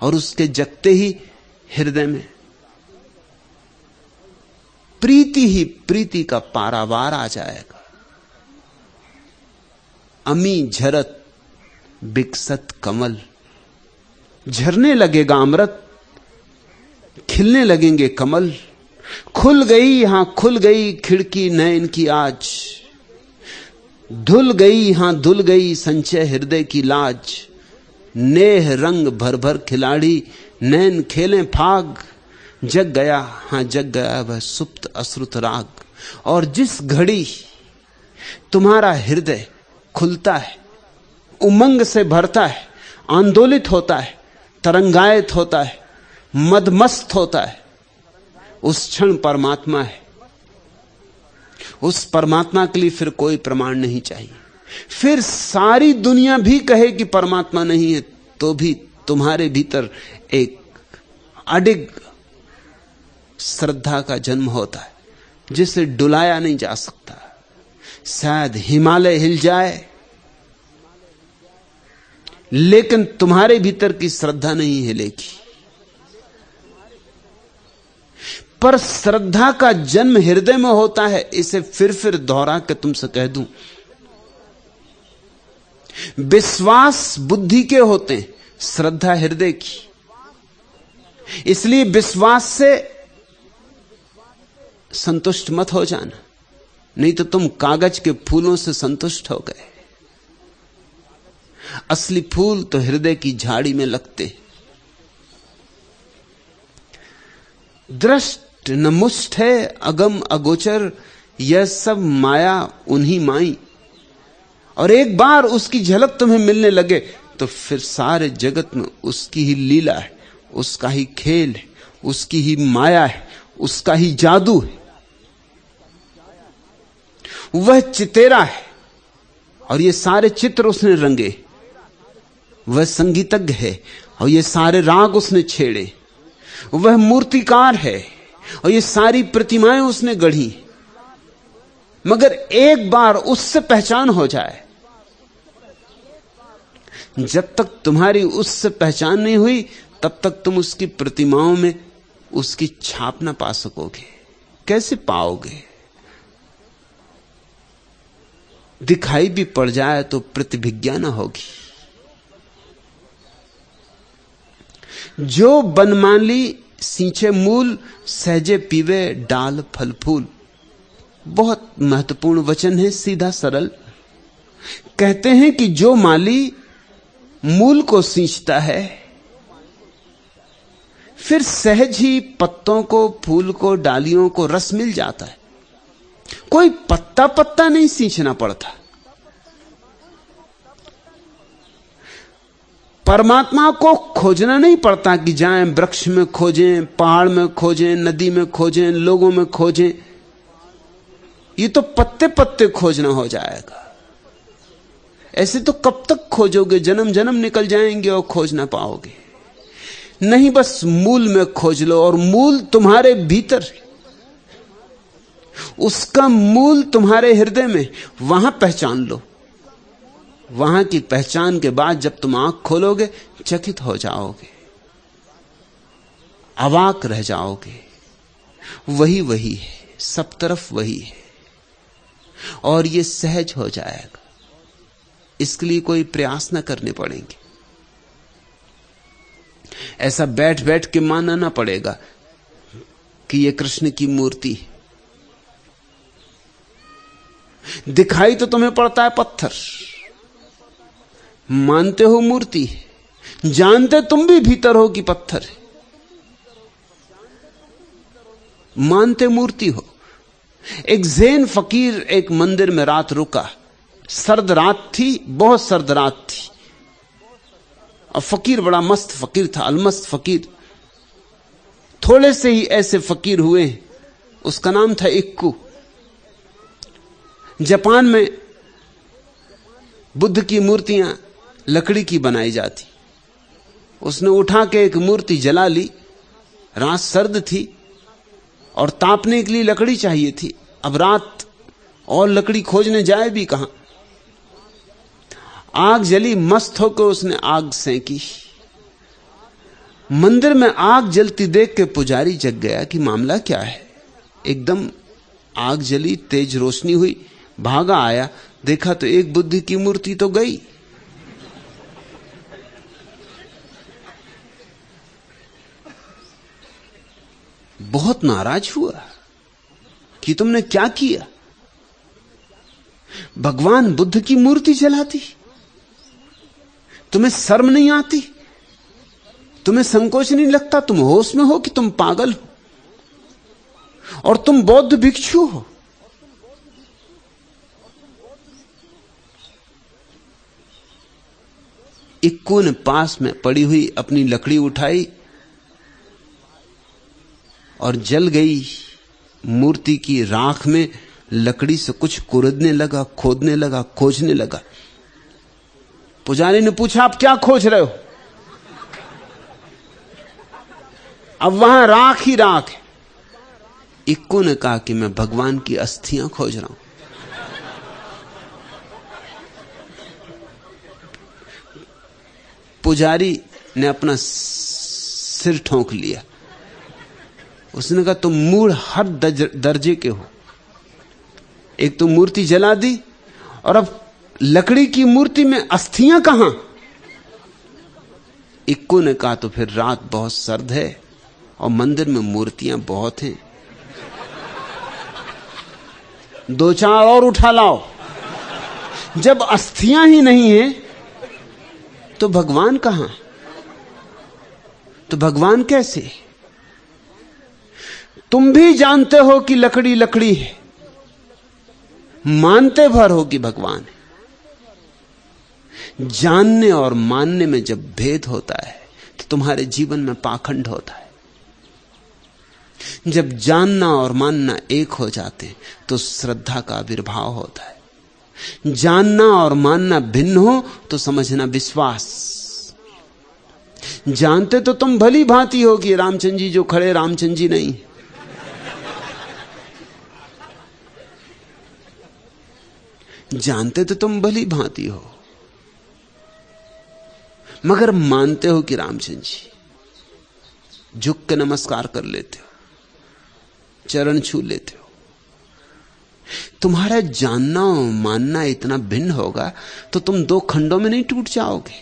और उसके जगते ही हृदय में प्रीति ही प्रीति का पारावार आ जाएगा। अमी झरत बिकसत कमल, झरने लगेगा अमृत, खिलने लगेंगे कमल। खुल गई, हां खुल गई खिड़की नयन की आज, धुल गई, हां धुल गई संचय हृदय की लाज। नेह रंग भर भर खिलाड़ी नैन खेलें फाग, जग गया, हां जग गया वह सुप्त अश्रुत राग। और जिस घड़ी तुम्हारा हृदय खुलता है, उमंग से भरता है, आंदोलित होता है, तरंगायत होता है, मदमस्त होता है, उस क्षण परमात्मा है। उस परमात्मा के लिए फिर कोई प्रमाण नहीं चाहिए। फिर सारी दुनिया भी कहे कि परमात्मा नहीं है, तो भी तुम्हारे भीतर एक अडिग श्रद्धा का जन्म होता है, जिसे डुलाया नहीं जा सकता। शायद हिमालय हिल जाए, लेकिन तुम्हारे भीतर की श्रद्धा नहीं हिलेगी। पर श्रद्धा का जन्म हृदय में होता है, इसे फिर दोहरा के तुमसे कह दूं। विश्वास बुद्धि के होते हैं, श्रद्धा हृदय की। इसलिए विश्वास से संतुष्ट मत हो जाना, नहीं तो तुम कागज के फूलों से संतुष्ट हो गए। असली फूल तो हृदय की झाड़ी में लगते। दृष्ट न मुष्ट है अगम अगोचर, यह सब माया उन्हीं माई। और एक बार उसकी झलक तुम्हें मिलने लगे तो फिर सारे जगत में उसकी ही लीला है, उसका ही खेल है, उसकी ही माया है, उसका ही जादू है। वह चितेरा है और ये सारे चित्र उसने रंगे। वह संगीतज्ञ है और ये सारे राग उसने छेड़े। वह मूर्तिकार है और ये सारी प्रतिमाएं उसने गढ़ी। मगर एक बार उससे पहचान हो जाए, जब तक तुम्हारी उससे पहचान नहीं हुई तब तक तुम उसकी प्रतिमाओं में उसकी छाप ना पा सकोगे। कैसे पाओगे? दिखाई भी पड़ जाए तो प्रतिभिज्ञा ना होगी। जो बनमाली सींचे मूल, सहजे पीवे डाल फल फूल। बहुत महत्वपूर्ण वचन है, सीधा सरल। कहते हैं कि जो माली मूल को सींचता है, फिर सहज ही पत्तों को, फूल को, डालियों को रस मिल जाता है। कोई पत्ता पत्ता नहीं सींचना पड़ता। परमात्मा को खोजना नहीं पड़ता कि जाएं वृक्ष में खोजें, पहाड़ में खोजें, नदी में खोजें, लोगों में खोजें। ये तो पत्ते पत्ते खोजना हो जाएगा। ऐसे तो कब तक खोजोगे? जन्म जन्म निकल जाएंगे और खोज ना पाओगे। नहीं, बस मूल में खोज लो, और मूल तुम्हारे भीतर है। उसका मूल तुम्हारे हृदय में, वहां पहचान लो। वहां की पहचान के बाद जब तुम आंख खोलोगे, चकित हो जाओगे। अवाक रह जाओगे। वही वही है, सब तरफ वही है, और ये सहज हो जाएगा। इसके लिए कोई प्रयास न करने पड़ेंगे। ऐसा बैठ बैठ के मानना ना पड़ेगा कि ये कृष्ण की मूर्ति है। दिखाई तो तुम्हें पड़ता है पत्थर, मानते हो मूर्ति है, जानते तुम भी भीतर हो कि पत्थर है, मानते मूर्ति हो। एक ज़ैन फकीर एक मंदिर में रात रुका। सर्द रात थी, बहुत सर्द रात थी, और फकीर बड़ा मस्त फकीर था, अलमस्त फकीर। थोड़े से ही ऐसे फकीर हुए, उसका नाम था इक्कू। जापान में बुद्ध की मूर्तियां लकड़ी की बनाई जाती। उसने उठा के एक मूर्ति जला ली। रात सर्द थी और तापने के लिए लकड़ी चाहिए थी। अब रात और लकड़ी खोजने जाए भी कहां। आग जली, मस्त होकर उसने आग सेंकी। मंदिर में आग जलती देख के पुजारी जग गया कि मामला क्या है। एकदम आग जली, तेज रोशनी हुई, भागा आया, देखा तो एक बुद्ध की मूर्ति तो गई। बहुत नाराज हुआ कि तुमने क्या किया। भगवान बुद्ध की मूर्ति जलाती, तुम्हें शर्म नहीं आती, तुम्हें संकोच नहीं लगता, तुम होश में हो कि तुम पागल हो, और तुम बौद्ध भिक्षु हो। इक्कू ने पास में पड़ी हुई अपनी लकड़ी उठाई और जल गई मूर्ति की राख में लकड़ी से कुछ कुरेदने लगा, खोदने लगा, खोजने लगा। पुजारी ने पूछा, आप क्या खोज रहे हो? अब वहां राख ही राख है। इक्कू ने कहा कि मैं भगवान की अस्थियां खोज रहा हूं। पुजारी ने अपना सिर ठोंक लिया। उसने कहा, तुम मूढ़ हर दर्जे के हो। एक तो मूर्ति जला दी, और अब लकड़ी की मूर्ति में अस्थियां कहां? इक्कू ने कहा, तो फिर रात बहुत सर्द है और मंदिर में मूर्तियां बहुत हैं, दो चार और उठा लाओ। जब अस्थियां ही नहीं है तो भगवान कहां? तो भगवान कैसे? तुम भी जानते हो कि लकड़ी लकड़ी है, मानते भर हो कि भगवान है। जानने और मानने में जब भेद होता है तो तुम्हारे जीवन में पाखंड होता है। जब जानना और मानना एक हो जाते हैं तो श्रद्धा का आविर्भाव होता है। जानना और मानना भिन्न हो तो समझना विश्वास। जानते तो तुम भली भांति हो कि रामचंद्र जी जो खड़े रामचंद्र जी नहीं, जानते तो तुम भली भांति हो, मगर मानते हो कि रामचंद्र जी। झुक के नमस्कार कर लेते हो, चरण छू लेते हो। तुम्हारा जानना और मानना इतना भिन्न होगा तो तुम दो खंडों में नहीं टूट जाओगे,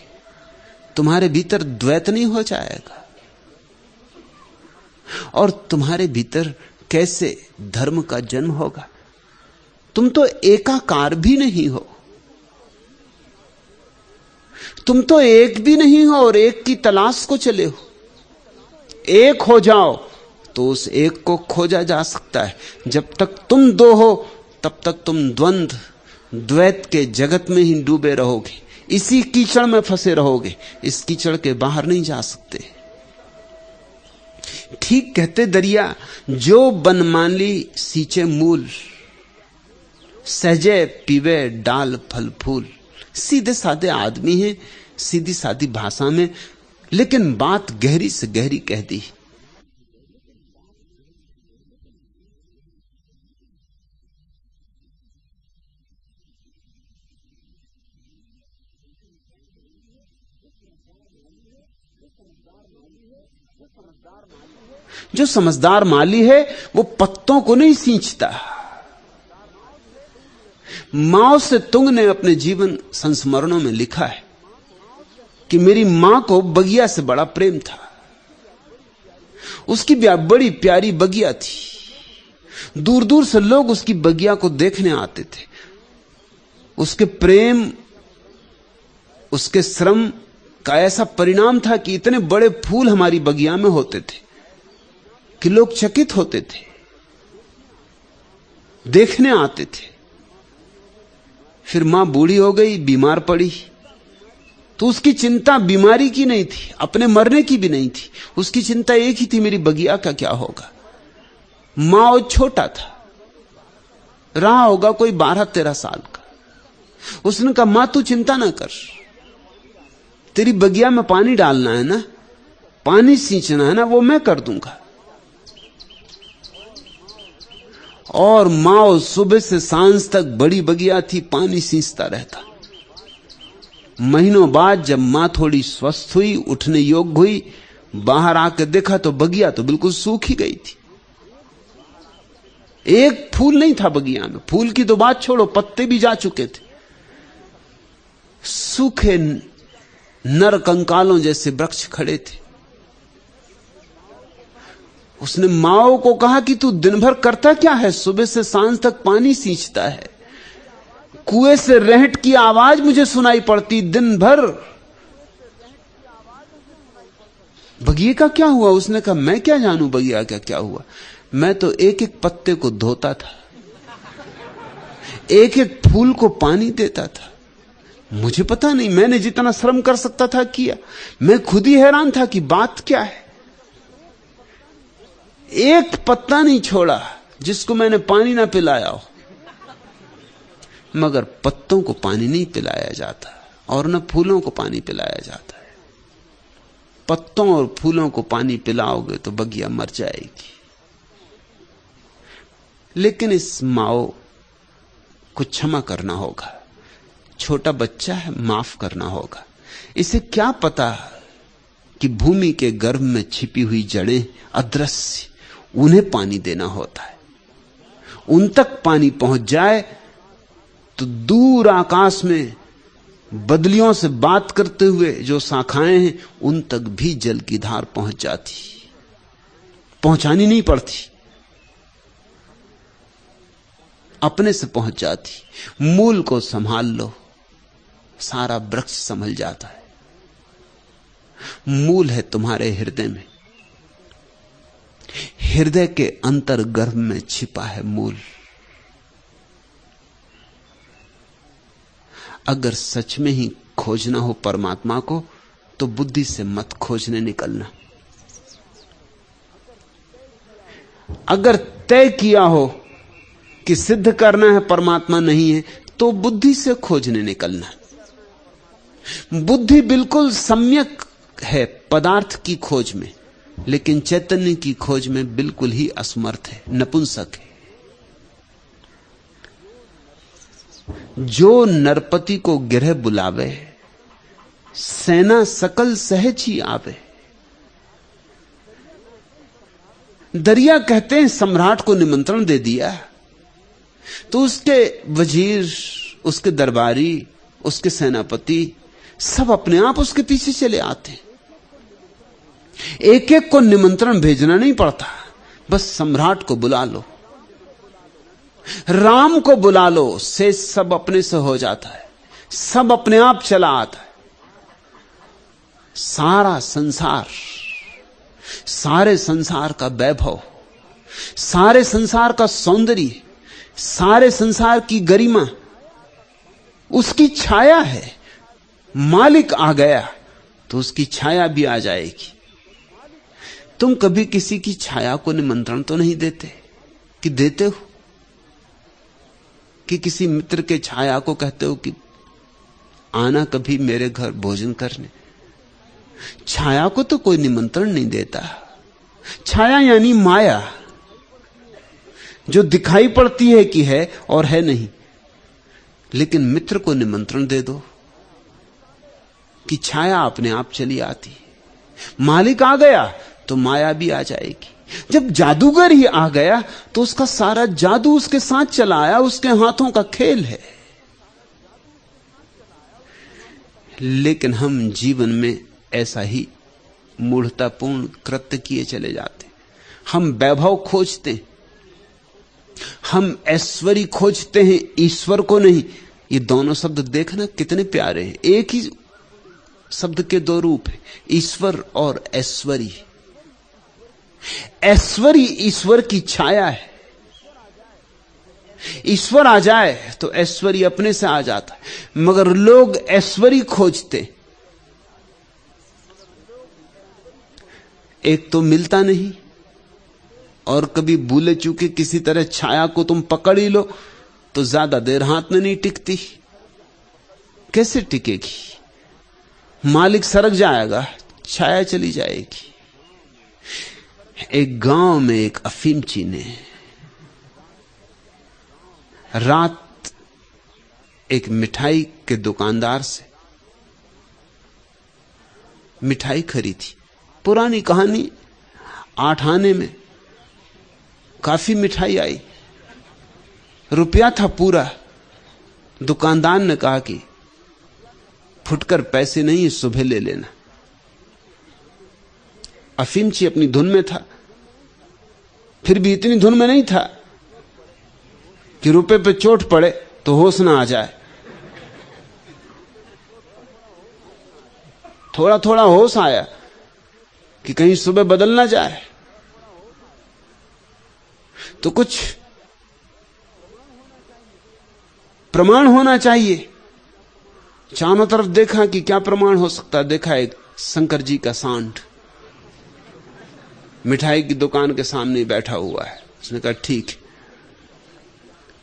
तुम्हारे भीतर द्वैत नहीं हो जाएगा। और तुम्हारे भीतर कैसे धर्म का जन्म होगा? तुम तो एकाकार भी नहीं हो, तुम तो एक भी नहीं हो और एक की तलाश को चले हो। एक हो जाओ तो उस एक को खोजा जा सकता है। जब तक तुम दो हो तब तक तुम द्वंद्व द्वैत के जगत में ही डूबे रहोगे, इसी कीचड़ में फंसे रहोगे, इस कीचड़ के बाहर नहीं जा सकते। ठीक कहते दरिया, जो बनमाली सींचे मूल, सहजे पीवे डाल फल फूल। सीधे साधे आदमी हैं, सीधी सादी भाषा में, लेकिन बात गहरी से गहरी कह दी। जो समझदार माली है वो पत्तों को नहीं सींचता। माओ से तुंग ने अपने जीवन संस्मरणों में लिखा है कि मेरी मां को बगिया से बड़ा प्रेम था। उसकी बड़ी प्यारी बगिया थी। दूर दूर से लोग उसकी बगिया को देखने आते थे। उसके प्रेम, उसके श्रम का ऐसा परिणाम था कि इतने बड़े फूल हमारी बगिया में होते थे कि लोग चकित होते थे, देखने आते थे। फिर मां बूढ़ी हो गई, बीमार पड़ी, तो उसकी चिंता बीमारी की नहीं थी, अपने मरने की भी नहीं थी। उसकी चिंता एक ही थी, मेरी बगिया का क्या होगा। मां छोटा था, रहा होगा कोई 12-13 साल का। उसने कहा, मां तू चिंता ना कर, तेरी बगिया में पानी डालना है ना, पानी सींचना है ना, वो मैं कर दूंगा। और मां सुबह से सांझ तक बड़ी बगिया थी, पानी सींचता रहता। महीनों बाद जब मां थोड़ी स्वस्थ हुई, उठने योग्य हुई, बाहर आकर देखा तो बगिया तो बिल्कुल सूख ही गई थी। एक फूल नहीं था बगिया में। फूल की तो बात छोड़ो, पत्ते भी जा चुके थे। सूखे नर कंकालों जैसे वृक्ष खड़े थे। उसने माओ को कहा कि तू दिन भर करता क्या है? सुबह से सांझ तक पानी सींचता है, कुएं से रहट की आवाज मुझे सुनाई पड़ती दिन भर। बगिया का क्या हुआ? उसने कहा, मैं क्या जानूं बगिया का क्या हुआ। मैं तो एक एक पत्ते को धोता था, एक एक फूल को पानी देता था। मुझे पता नहीं, मैंने जितना श्रम कर सकता था किया। मैं खुद ही हैरान था कि बात क्या है। एक पत्ता नहीं छोड़ा जिसको मैंने पानी ना पिलाया हो। मगर पत्तों को पानी नहीं पिलाया जाता और न फूलों को पानी पिलाया जाता है। पत्तों और फूलों को पानी पिलाओगे तो बगिया मर जाएगी। लेकिन इस माओ को क्षमा करना होगा। छोटा बच्चा है, माफ करना होगा। इसे क्या पता कि भूमि के गर्भ में छिपी हुई जड़ें अदृश्य, उन्हें पानी देना होता है। उन तक पानी पहुंच जाए तो दूर आकाश में बदलियों से बात करते हुए जो शाखाएं हैं, उन तक भी जल की धार पहुंच जाती, पहुंचानी नहीं पड़ती, अपने से पहुंच जाती। मूल को संभाल लो, सारा वृक्ष संभल जाता है। मूल है तुम्हारे हृदय में, हृदय के अंतर्गर्भ में छिपा है मूल। अगर सच में ही खोजना हो परमात्मा को तो बुद्धि से मत खोजने निकलना। अगर तय किया हो कि सिद्ध करना है परमात्मा नहीं है तो बुद्धि से खोजने निकलना। बुद्धि बिल्कुल सम्यक है पदार्थ की खोज में, लेकिन चैतन्य की खोज में बिल्कुल ही असमर्थ है, नपुंसक है। जो नरपति को गिरह बुलावे, सेना सकल सहज ही आवे। दरिया कहते हैं सम्राट को निमंत्रण दे दिया तो उसके वजीर, उसके दरबारी, उसके सेनापति सब अपने आप उसके पीछे चले आते। एक एक को निमंत्रण भेजना नहीं पड़ता, बस सम्राट को बुला लो, राम को बुला लो, से सब अपने से हो जाता है, सब अपने आप चला आता है। सारा संसार, सारे संसार का वैभव, सारे संसार का सौंदर्य, सारे संसार की गरिमा उसकी छाया है। मालिक आ गया तो उसकी छाया भी आ जाएगी। तुम कभी किसी की छाया को निमंत्रण तो नहीं देते? कि देते हो? कि किसी मित्र के छाया को कहते हो कि आना कभी मेरे घर भोजन करने? छाया को तो कोई निमंत्रण नहीं देता। छाया यानी माया, जो दिखाई पड़ती है कि है और है नहीं। लेकिन मित्र को निमंत्रण दे दो कि छाया अपने आप चली आती। मालिक आ गया तो माया भी आ जाएगी। जब जादूगर ही आ गया तो उसका सारा जादू उसके साथ चला आया, उसके हाथों का खेल है। लेकिन हम जीवन में ऐसा ही मूढ़तापूर्ण कृत्य किए चले जाते। हम वैभव खोजते हैं, हम ऐश्वर्य खोजते हैं, ईश्वर को नहीं। ये दोनों शब्द देखना कितने प्यारे हैं। एक ही शब्द के दो रूप हैं, ईश्वर और ऐश्वर्य। ऐश्वर्य ईश्वर की छाया है। ईश्वर आ जाए तो ऐश्वर्य अपने से आ जाता है, मगर लोग ऐश्वर्य खोजते, एक तो मिलता नहीं, और कभी भूले चूके किसी तरह छाया को तुम पकड़ ही लो तो ज्यादा देर हाथ में नहीं टिकती। कैसे टिकेगी? मालिक सरक जाएगा, छाया चली जाएगी। एक गांव में एक अफीमची ने रात एक मिठाई के दुकानदार से मिठाई खरीदी। पुरानी कहानी, 8 आने में काफी मिठाई आई, रुपया था पूरा। दुकानदार ने कहा कि फुटकर पैसे नहीं, सुबह ले लेना। अफीमची अपनी धुन में था, फिर भी इतनी धुन में नहीं था कि रुपए पे चोट पड़े तो होश ना आ जाए। थोड़ा थोड़ा होश आया कि कहीं सुबह बदल ना जाए, तो कुछ प्रमाण होना चाहिए। चारों तरफ देखा कि क्या प्रमाण हो सकता है। देखा एक शंकर जी का सांड मिठाई की दुकान के सामने बैठा हुआ है। उसने कहा ठीक,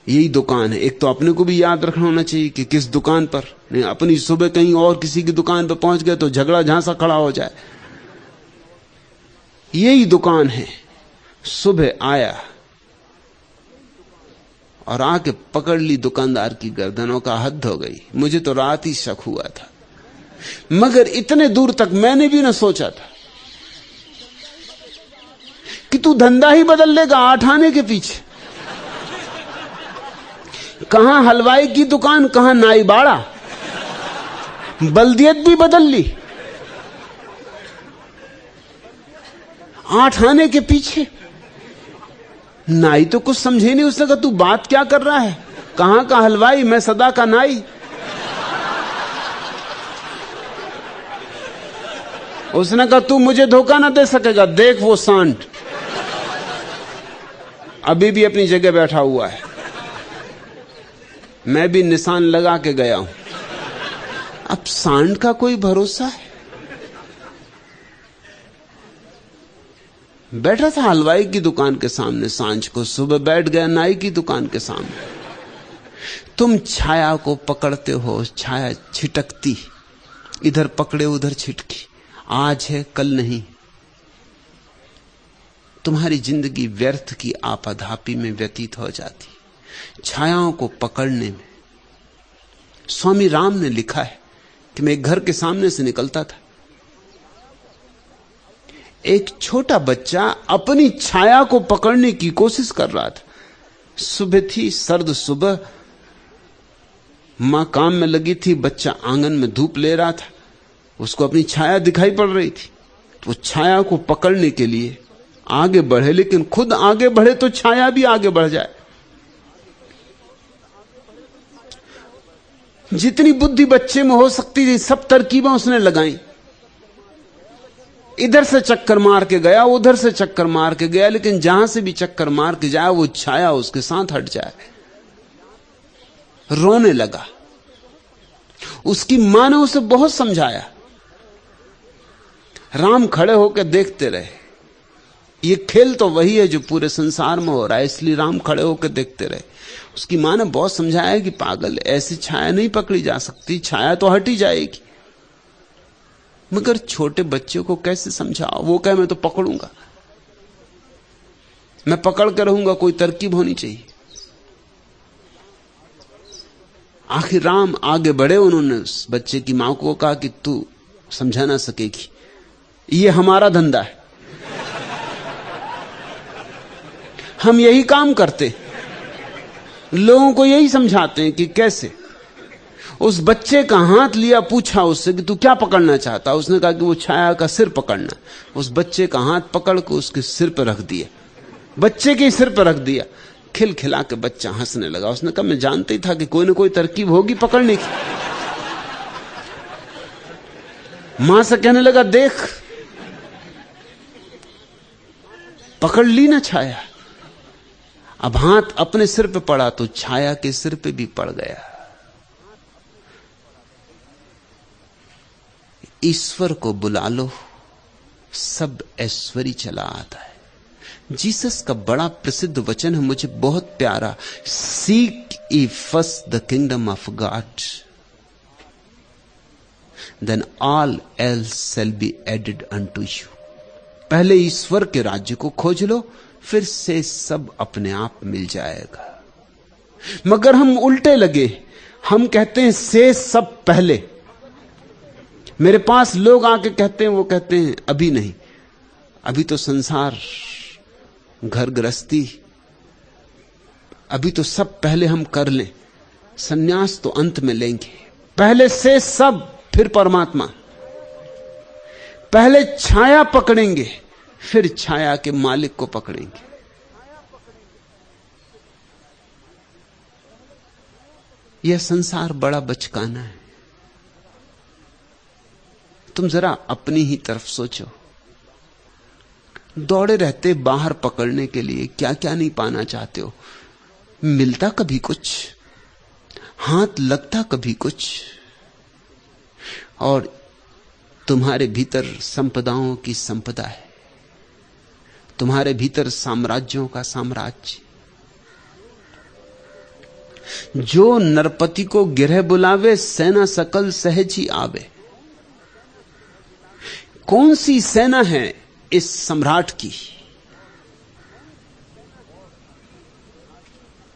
यही दुकान है। एक तो अपने को भी याद रखना होना चाहिए कि किस दुकान पर, नहीं अपनी सुबह कहीं और किसी की दुकान पर पहुंच गए तो झगड़ा झांसा खड़ा हो जाए। यही दुकान है। सुबह आया और आके पकड़ ली दुकानदार की गर्दनों का। हद हो गई, मुझे तो रात ही शक हुआ था, मगर इतने दूर तक मैंने भी ना सोचा था कि तू धंधा ही बदल लेगा 8 आने के पीछे। कहां हलवाई की दुकान, कहां नाई बाड़ा, बल्दियत भी बदल ली 8 आने के पीछे। नाई तो कुछ समझे नहीं। उसने कहा तू बात क्या कर रहा है, कहां का हलवाई, मैं सदा का नाई। उसने कहा तू मुझे धोखा ना दे सकेगा, देख वो सांड अभी भी अपनी जगह बैठा हुआ है। मैं भी निशान लगा के गया हूं। अब सांड का कोई भरोसा है? बैठा था हलवाई की दुकान के सामने सांझ को, सुबह बैठ गया नाई की दुकान के सामने। तुम छाया को पकड़ते हो, छाया छिटकती, इधर पकड़े उधर छिटकी, आज है कल नहीं। तुम्हारी जिंदगी व्यर्थ की आपाधापी में व्यतीत हो जाती छायाओं को पकड़ने में। स्वामी राम ने लिखा है कि मैं एक घर के सामने से निकलता था, एक छोटा बच्चा अपनी छाया को पकड़ने की कोशिश कर रहा था। सुबह थी, सर्द सुबह, मां काम में लगी थी, बच्चा आंगन में धूप ले रहा था, उसको अपनी छाया दिखाई पड़ रही थी। तो छाया को पकड़ने के लिए आगे बढ़े, लेकिन खुद आगे बढ़े तो छाया भी आगे बढ़ जाए। जितनी बुद्धि बच्चे में हो सकती थी सब तरकीबें उसने लगाई। इधर से चक्कर मार के गया, उधर से चक्कर मार के गया, लेकिन जहां से भी चक्कर मार के जाए वो छाया उसके साथ हट जाए। रोने लगा। उसकी मां ने उसे बहुत समझाया। राम खड़े होकर देखते रहे। ये खेल तो वही है जो पूरे संसार में हो रहा है, इसलिए राम खड़े होकर देखते रहे। उसकी मां ने बहुत समझाया कि पागल, ऐसी छाया नहीं पकड़ी जा सकती, छाया तो हट ही जाएगी। मगर छोटे बच्चे को कैसे समझाओ? वो कहे मैं तो पकड़ूंगा, मैं पकड़ कर रहूंगा, कोई तरकीब होनी चाहिए। आखिर राम आगे बढ़े। उन्होंने उस बच्चे की मां को कहा कि तू समझा ना सकेगी, ये हमारा धंधा है, हम यही काम करते, लोगों को यही समझाते हैं कि कैसे। उस बच्चे का हाथ लिया, पूछा उससे कि तू क्या पकड़ना चाहता, उसने कहा कि वो छाया का सिर पकड़ना। उस बच्चे का हाथ पकड़ के उसके सिर पर रख दिया, बच्चे के सिर पर रख दिया। खिलखिला के बच्चा हंसने लगा। उसने कहा मैं जानते ही था कि कोई ना कोई तरकीब होगी पकड़ने की। मां से कहने लगा देख पकड़ ली ना छाया। अब हाथ अपने सिर पे पड़ा तो छाया के सिर पे भी पड़ गया। ईश्वर को बुला लो, सब ऐश्वर्य चला आता है। जीसस का बड़ा प्रसिद्ध वचन है, मुझे बहुत प्यारा, seek ye first the kingdom of God, then all else shall be added unto you. पहले ईश्वर के राज्य को खोज लो, फिर से सब अपने आप मिल जाएगा। मगर हम उल्टे लगे, हम कहते हैं से सब पहले। मेरे पास लोग आके कहते हैं, वो कहते हैं अभी नहीं, अभी तो संसार, घर गृहस्थी, अभी तो सब पहले हम कर लें, सन्यास तो अंत में लेंगे। पहले से सब, फिर परमात्मा। पहले छाया पकड़ेंगे, फिर छाया के मालिक को पकड़ेंगे। यह संसार बड़ा बचकाना है। तुम जरा अपनी ही तरफ सोचो, दौड़े रहते बाहर पकड़ने के लिए, क्या क्या नहीं पाना चाहते हो। मिलता कभी कुछ, हाथ लगता कभी कुछ, और तुम्हारे भीतर संपदाओं की संपदा है, तुम्हारे भीतर साम्राज्यों का साम्राज्य। जो नरपति को गिरह बुलावे, सेना सकल सहज ही आवे। कौन सी सेना है इस सम्राट की?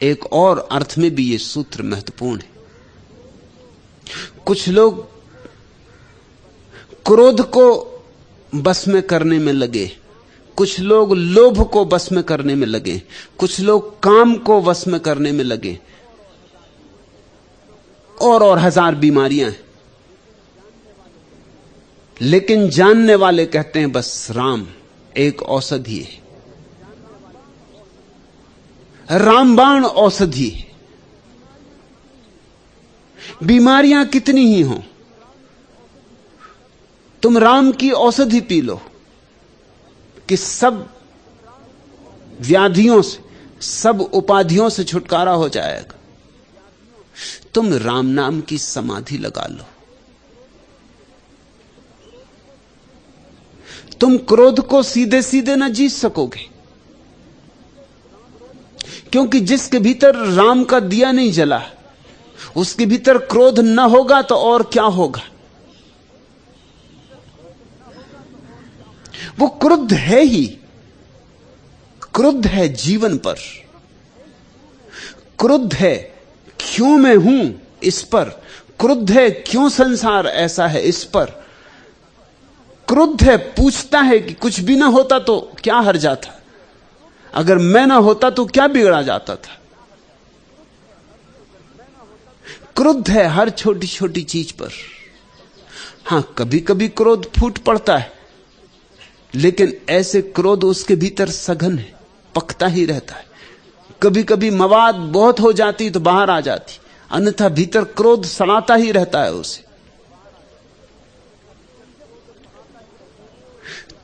एक और अर्थ में भी यह सूत्र महत्वपूर्ण है। कुछ लोग क्रोध को बस में करने में लगे, कुछ लोग लोभ को बस में करने में लगे, कुछ लोग काम को वश में करने में लगे, और हजार बीमारियां हैं। लेकिन जानने वाले कहते हैं बस राम एक औषधि है, रामबाण औषधि है। बीमारियां कितनी ही हों, तुम राम की औषधि पी लो कि सब व्याधियों से, सब उपाधियों से छुटकारा हो जाएगा। तुम राम नाम की समाधि लगा लो, तुम क्रोध को सीधे सीधे ना जीत सकोगे, क्योंकि जिसके भीतर राम का दिया नहीं जला, उसके भीतर क्रोध न होगा तो और क्या होगा? वो क्रुद्ध है ही, क्रुद्ध है जीवन पर, क्रुद्ध है क्यों मैं हूं इस पर, क्रुद्ध है क्यों संसार ऐसा है इस पर, क्रुद्ध है पूछता है कि कुछ भी ना होता तो क्या हर जाता, अगर मैं ना होता तो क्या बिगड़ा जाता था। क्रुद्ध है हर छोटी छोटी चीज पर। हां, कभी कभी क्रोध फूट पड़ता है, लेकिन ऐसे क्रोध उसके भीतर सघन है, पकता ही रहता है। कभी कभी मवाद बहुत हो जाती तो बाहर आ जाती, अन्यथा भीतर क्रोध सड़ाता ही रहता है उसे।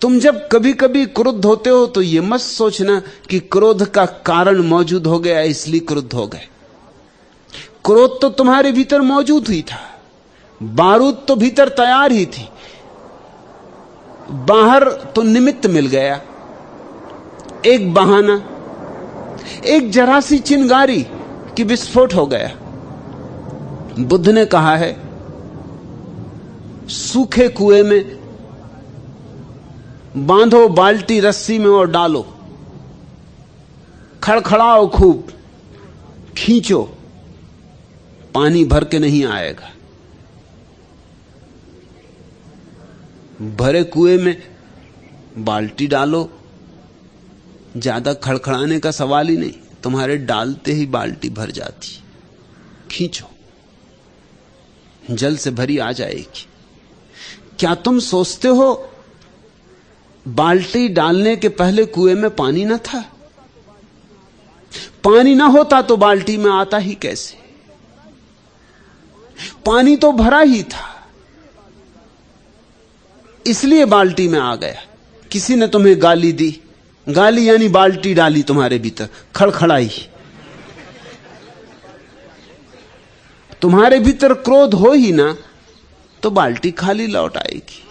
तुम जब कभी कभी क्रुद्ध होते हो तो यह मत सोचना कि क्रोध का कारण मौजूद हो गया इसलिए क्रुद्ध हो गए। क्रोध तो तुम्हारे भीतर मौजूद ही था, बारूद तो भीतर तैयार ही थी, बाहर तो निमित्त मिल गया, एक बहाना, एक जरा सी चिंगारी कि विस्फोट हो गया। बुद्ध ने कहा है, सूखे कुएं में बांधो बाल्टी रस्सी में और डालो, खड़खड़ाओ खूब, खींचो, पानी भर के नहीं आएगा। भरे कुएं में बाल्टी डालो, ज्यादा खड़खड़ाने का सवाल ही नहीं, तुम्हारे डालते ही बाल्टी भर जाती। खींचो, जल से भरी आ जाएगी। क्या तुम सोचते हो बाल्टी डालने के पहले कुएं में पानी न था? पानी ना होता तो बाल्टी में आता ही कैसे? पानी तो भरा ही था, इसलिए बाल्टी में आ गया। किसी ने तुम्हें गाली दी, गाली यानी बाल्टी डाली तुम्हारे भीतर, खड़खड़ाई। तुम्हारे भीतर क्रोध हो ही ना तो बाल्टी खाली लौट आएगी।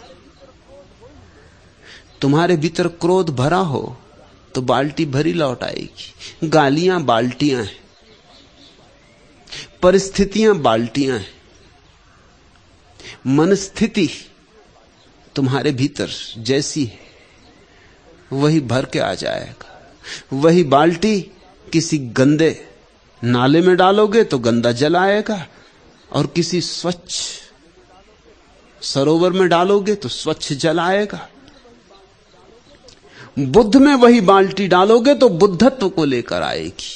तुम्हारे भीतर क्रोध भरा हो तो बाल्टी भरी लौट आएगी। गालियां बाल्टियां हैं, परिस्थितियां बाल्टियां हैं, मनस्थिति तुम्हारे भीतर जैसी है वही भर के आ जाएगा। वही बाल्टी किसी गंदे नाले में डालोगे तो गंदा जल आएगा, और किसी स्वच्छ सरोवर में डालोगे तो स्वच्छ जल आएगा। बुद्ध में वही बाल्टी डालोगे तो बुद्धत्व को लेकर आएगी।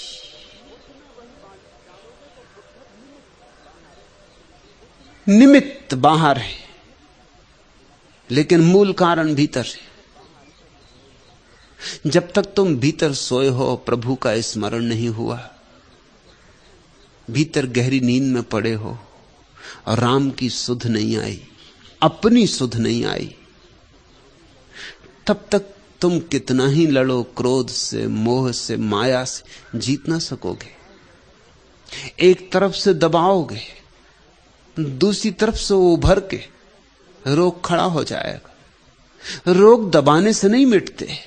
निमित्त बाहर है लेकिन मूल कारण भीतर है। जब तक तुम भीतर सोए हो, प्रभु का स्मरण नहीं हुआ, भीतर गहरी नींद में पड़े हो और राम की सुध नहीं आई, अपनी सुध नहीं आई, तब तक तुम कितना ही लड़ो क्रोध से, मोह से, माया से, जीत ना सकोगे। एक तरफ से दबाओगे, दूसरी तरफ से उभर के रोग खड़ा हो जाएगा। रोग दबाने से नहीं मिटते,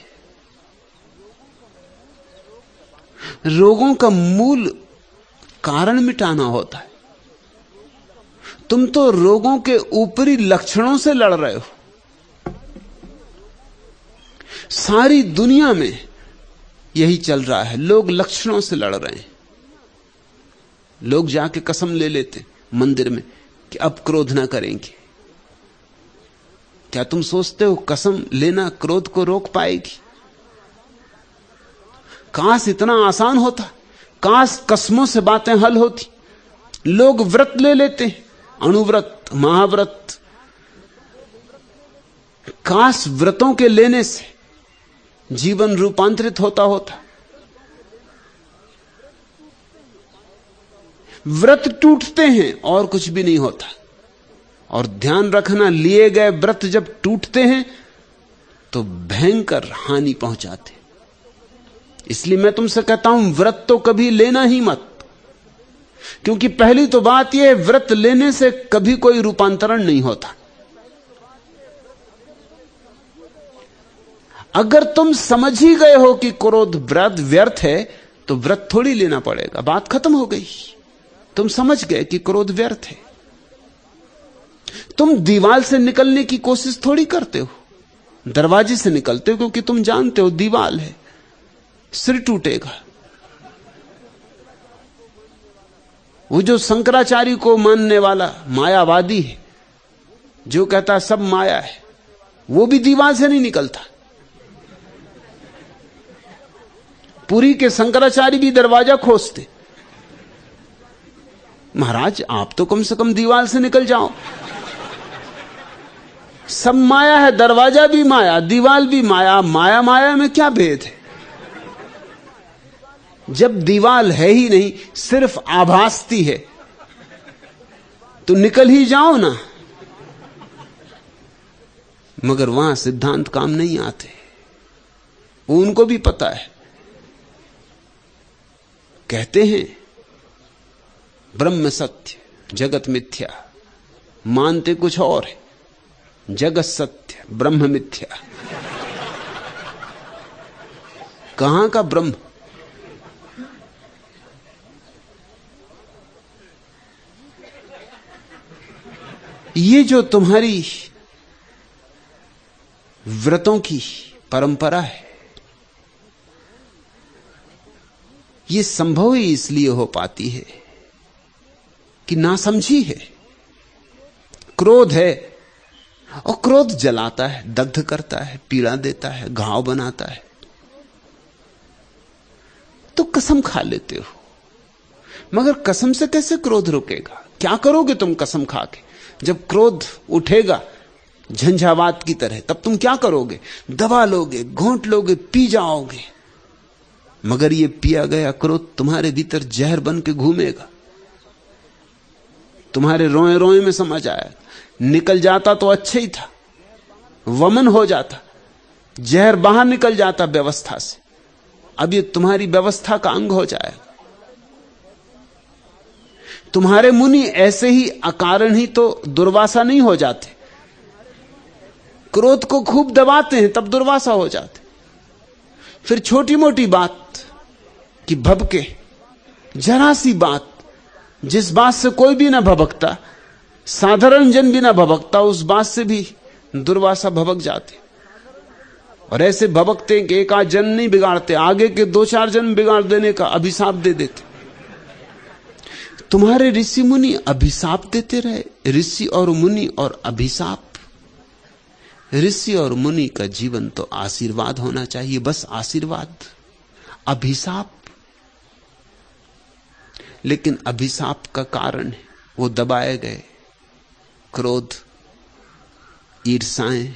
रोगों का मूल कारण मिटाना होता है। तुम तो रोगों के ऊपरी लक्षणों से लड़ रहे हो। सारी दुनिया में यही चल रहा है, लोग लक्षणों से लड़ रहे हैं। लोग जाके कसम ले लेते मंदिर में कि अब क्रोध ना करेंगे। क्या तुम सोचते हो कसम लेना क्रोध को रोक पाएगी? काश इतना आसान होता, काश कसमों से बातें हल होती। लोग व्रत ले लेते हैं, अणुव्रत, महाव्रत। काश व्रतों के लेने से जीवन रूपांतरित होता। व्रत टूटते हैं और कुछ भी नहीं होता। और ध्यान रखना, लिए गए व्रत जब टूटते हैं तो भयंकर हानि पहुंचाते। इसलिए मैं तुमसे कहता हूं व्रत तो कभी लेना ही मत, क्योंकि पहली तो बात यह है व्रत लेने से कभी कोई रूपांतरण नहीं होता। अगर तुम समझ ही गए हो कि क्रोध व्रत व्यर्थ है तो व्रत थोड़ी लेना पड़ेगा, बात खत्म हो गई। तुम समझ गए कि क्रोध व्यर्थ है, तुम दीवार से निकलने की कोशिश थोड़ी करते हो, दरवाजे से निकलते हो, क्योंकि तुम जानते हो दीवार है, सिर टूटेगा। वो जो शंकराचार्य को मानने वाला मायावादी है, जो कहता सब माया है, वो भी दीवार से नहीं निकलता। पुरी के शंकराचार्य भी दरवाजा खोजते। महाराज आप तो कम से कम दीवार से निकल जाओ। सब माया है, दरवाजा भी माया, दीवार भी माया, माया माया में क्या भेद है? जब दीवार है ही नहीं, सिर्फ आभासती है, तो निकल ही जाओ ना। मगर वहां सिद्धांत काम नहीं आते, उनको भी पता है। कहते हैं ब्रह्म सत्य, जगत मिथ्या, मानते कुछ और है। जगत सत्य, ब्रह्म मिथ्या। कहां का ब्रह्म? ये जो तुम्हारी व्रतों की परंपरा है, ये संभव ही इसलिए हो पाती है कि नासमझी है। क्रोध है, और क्रोध जलाता है, दग्ध करता है, पीड़ा देता है, घाव बनाता है। तो कसम खा लेते हो, मगर कसम से कैसे क्रोध रुकेगा? क्या करोगे तुम कसम खा के? जब क्रोध उठेगा झंझावात की तरह, तब तुम क्या करोगे? दबा लोगे, घोंट लोगे, पी जाओगे। मगर ये पिया गया क्रोध तुम्हारे भीतर जहर बन के घूमेगा, तुम्हारे रोए रोए में समा जाएगा। निकल जाता तो अच्छा ही था, वमन हो जाता, जहर बाहर निकल जाता व्यवस्था से। अब ये तुम्हारी व्यवस्था का अंग हो जाएगा। तुम्हारे मुनि ऐसे ही अकारण ही तो दुर्वासा नहीं हो जाते, क्रोध को खूब दबाते हैं तब दुर्वासा हो जाते। फिर छोटी मोटी बात कि भभके, जरा सी बात जिस बात से कोई भी ना भभकता, साधारण जन भी ना भभकता, उस बात से भी दुर्वासा भभक जाते। और ऐसे भभकते कि एक आध जन नहीं बिगाड़ते, आगे के 2-4 जन बिगाड़ देने का अभिशाप दे देते। तुम्हारे ऋषि मुनि अभिशाप देते रहे। ऋषि और मुनि और अभिशाप। ऋषि और मुनि का जीवन तो आशीर्वाद होना चाहिए, बस आशीर्वाद, अभिशाप। लेकिन अभिशाप का कारण है वो दबाए गए क्रोध, ईर्षाएं,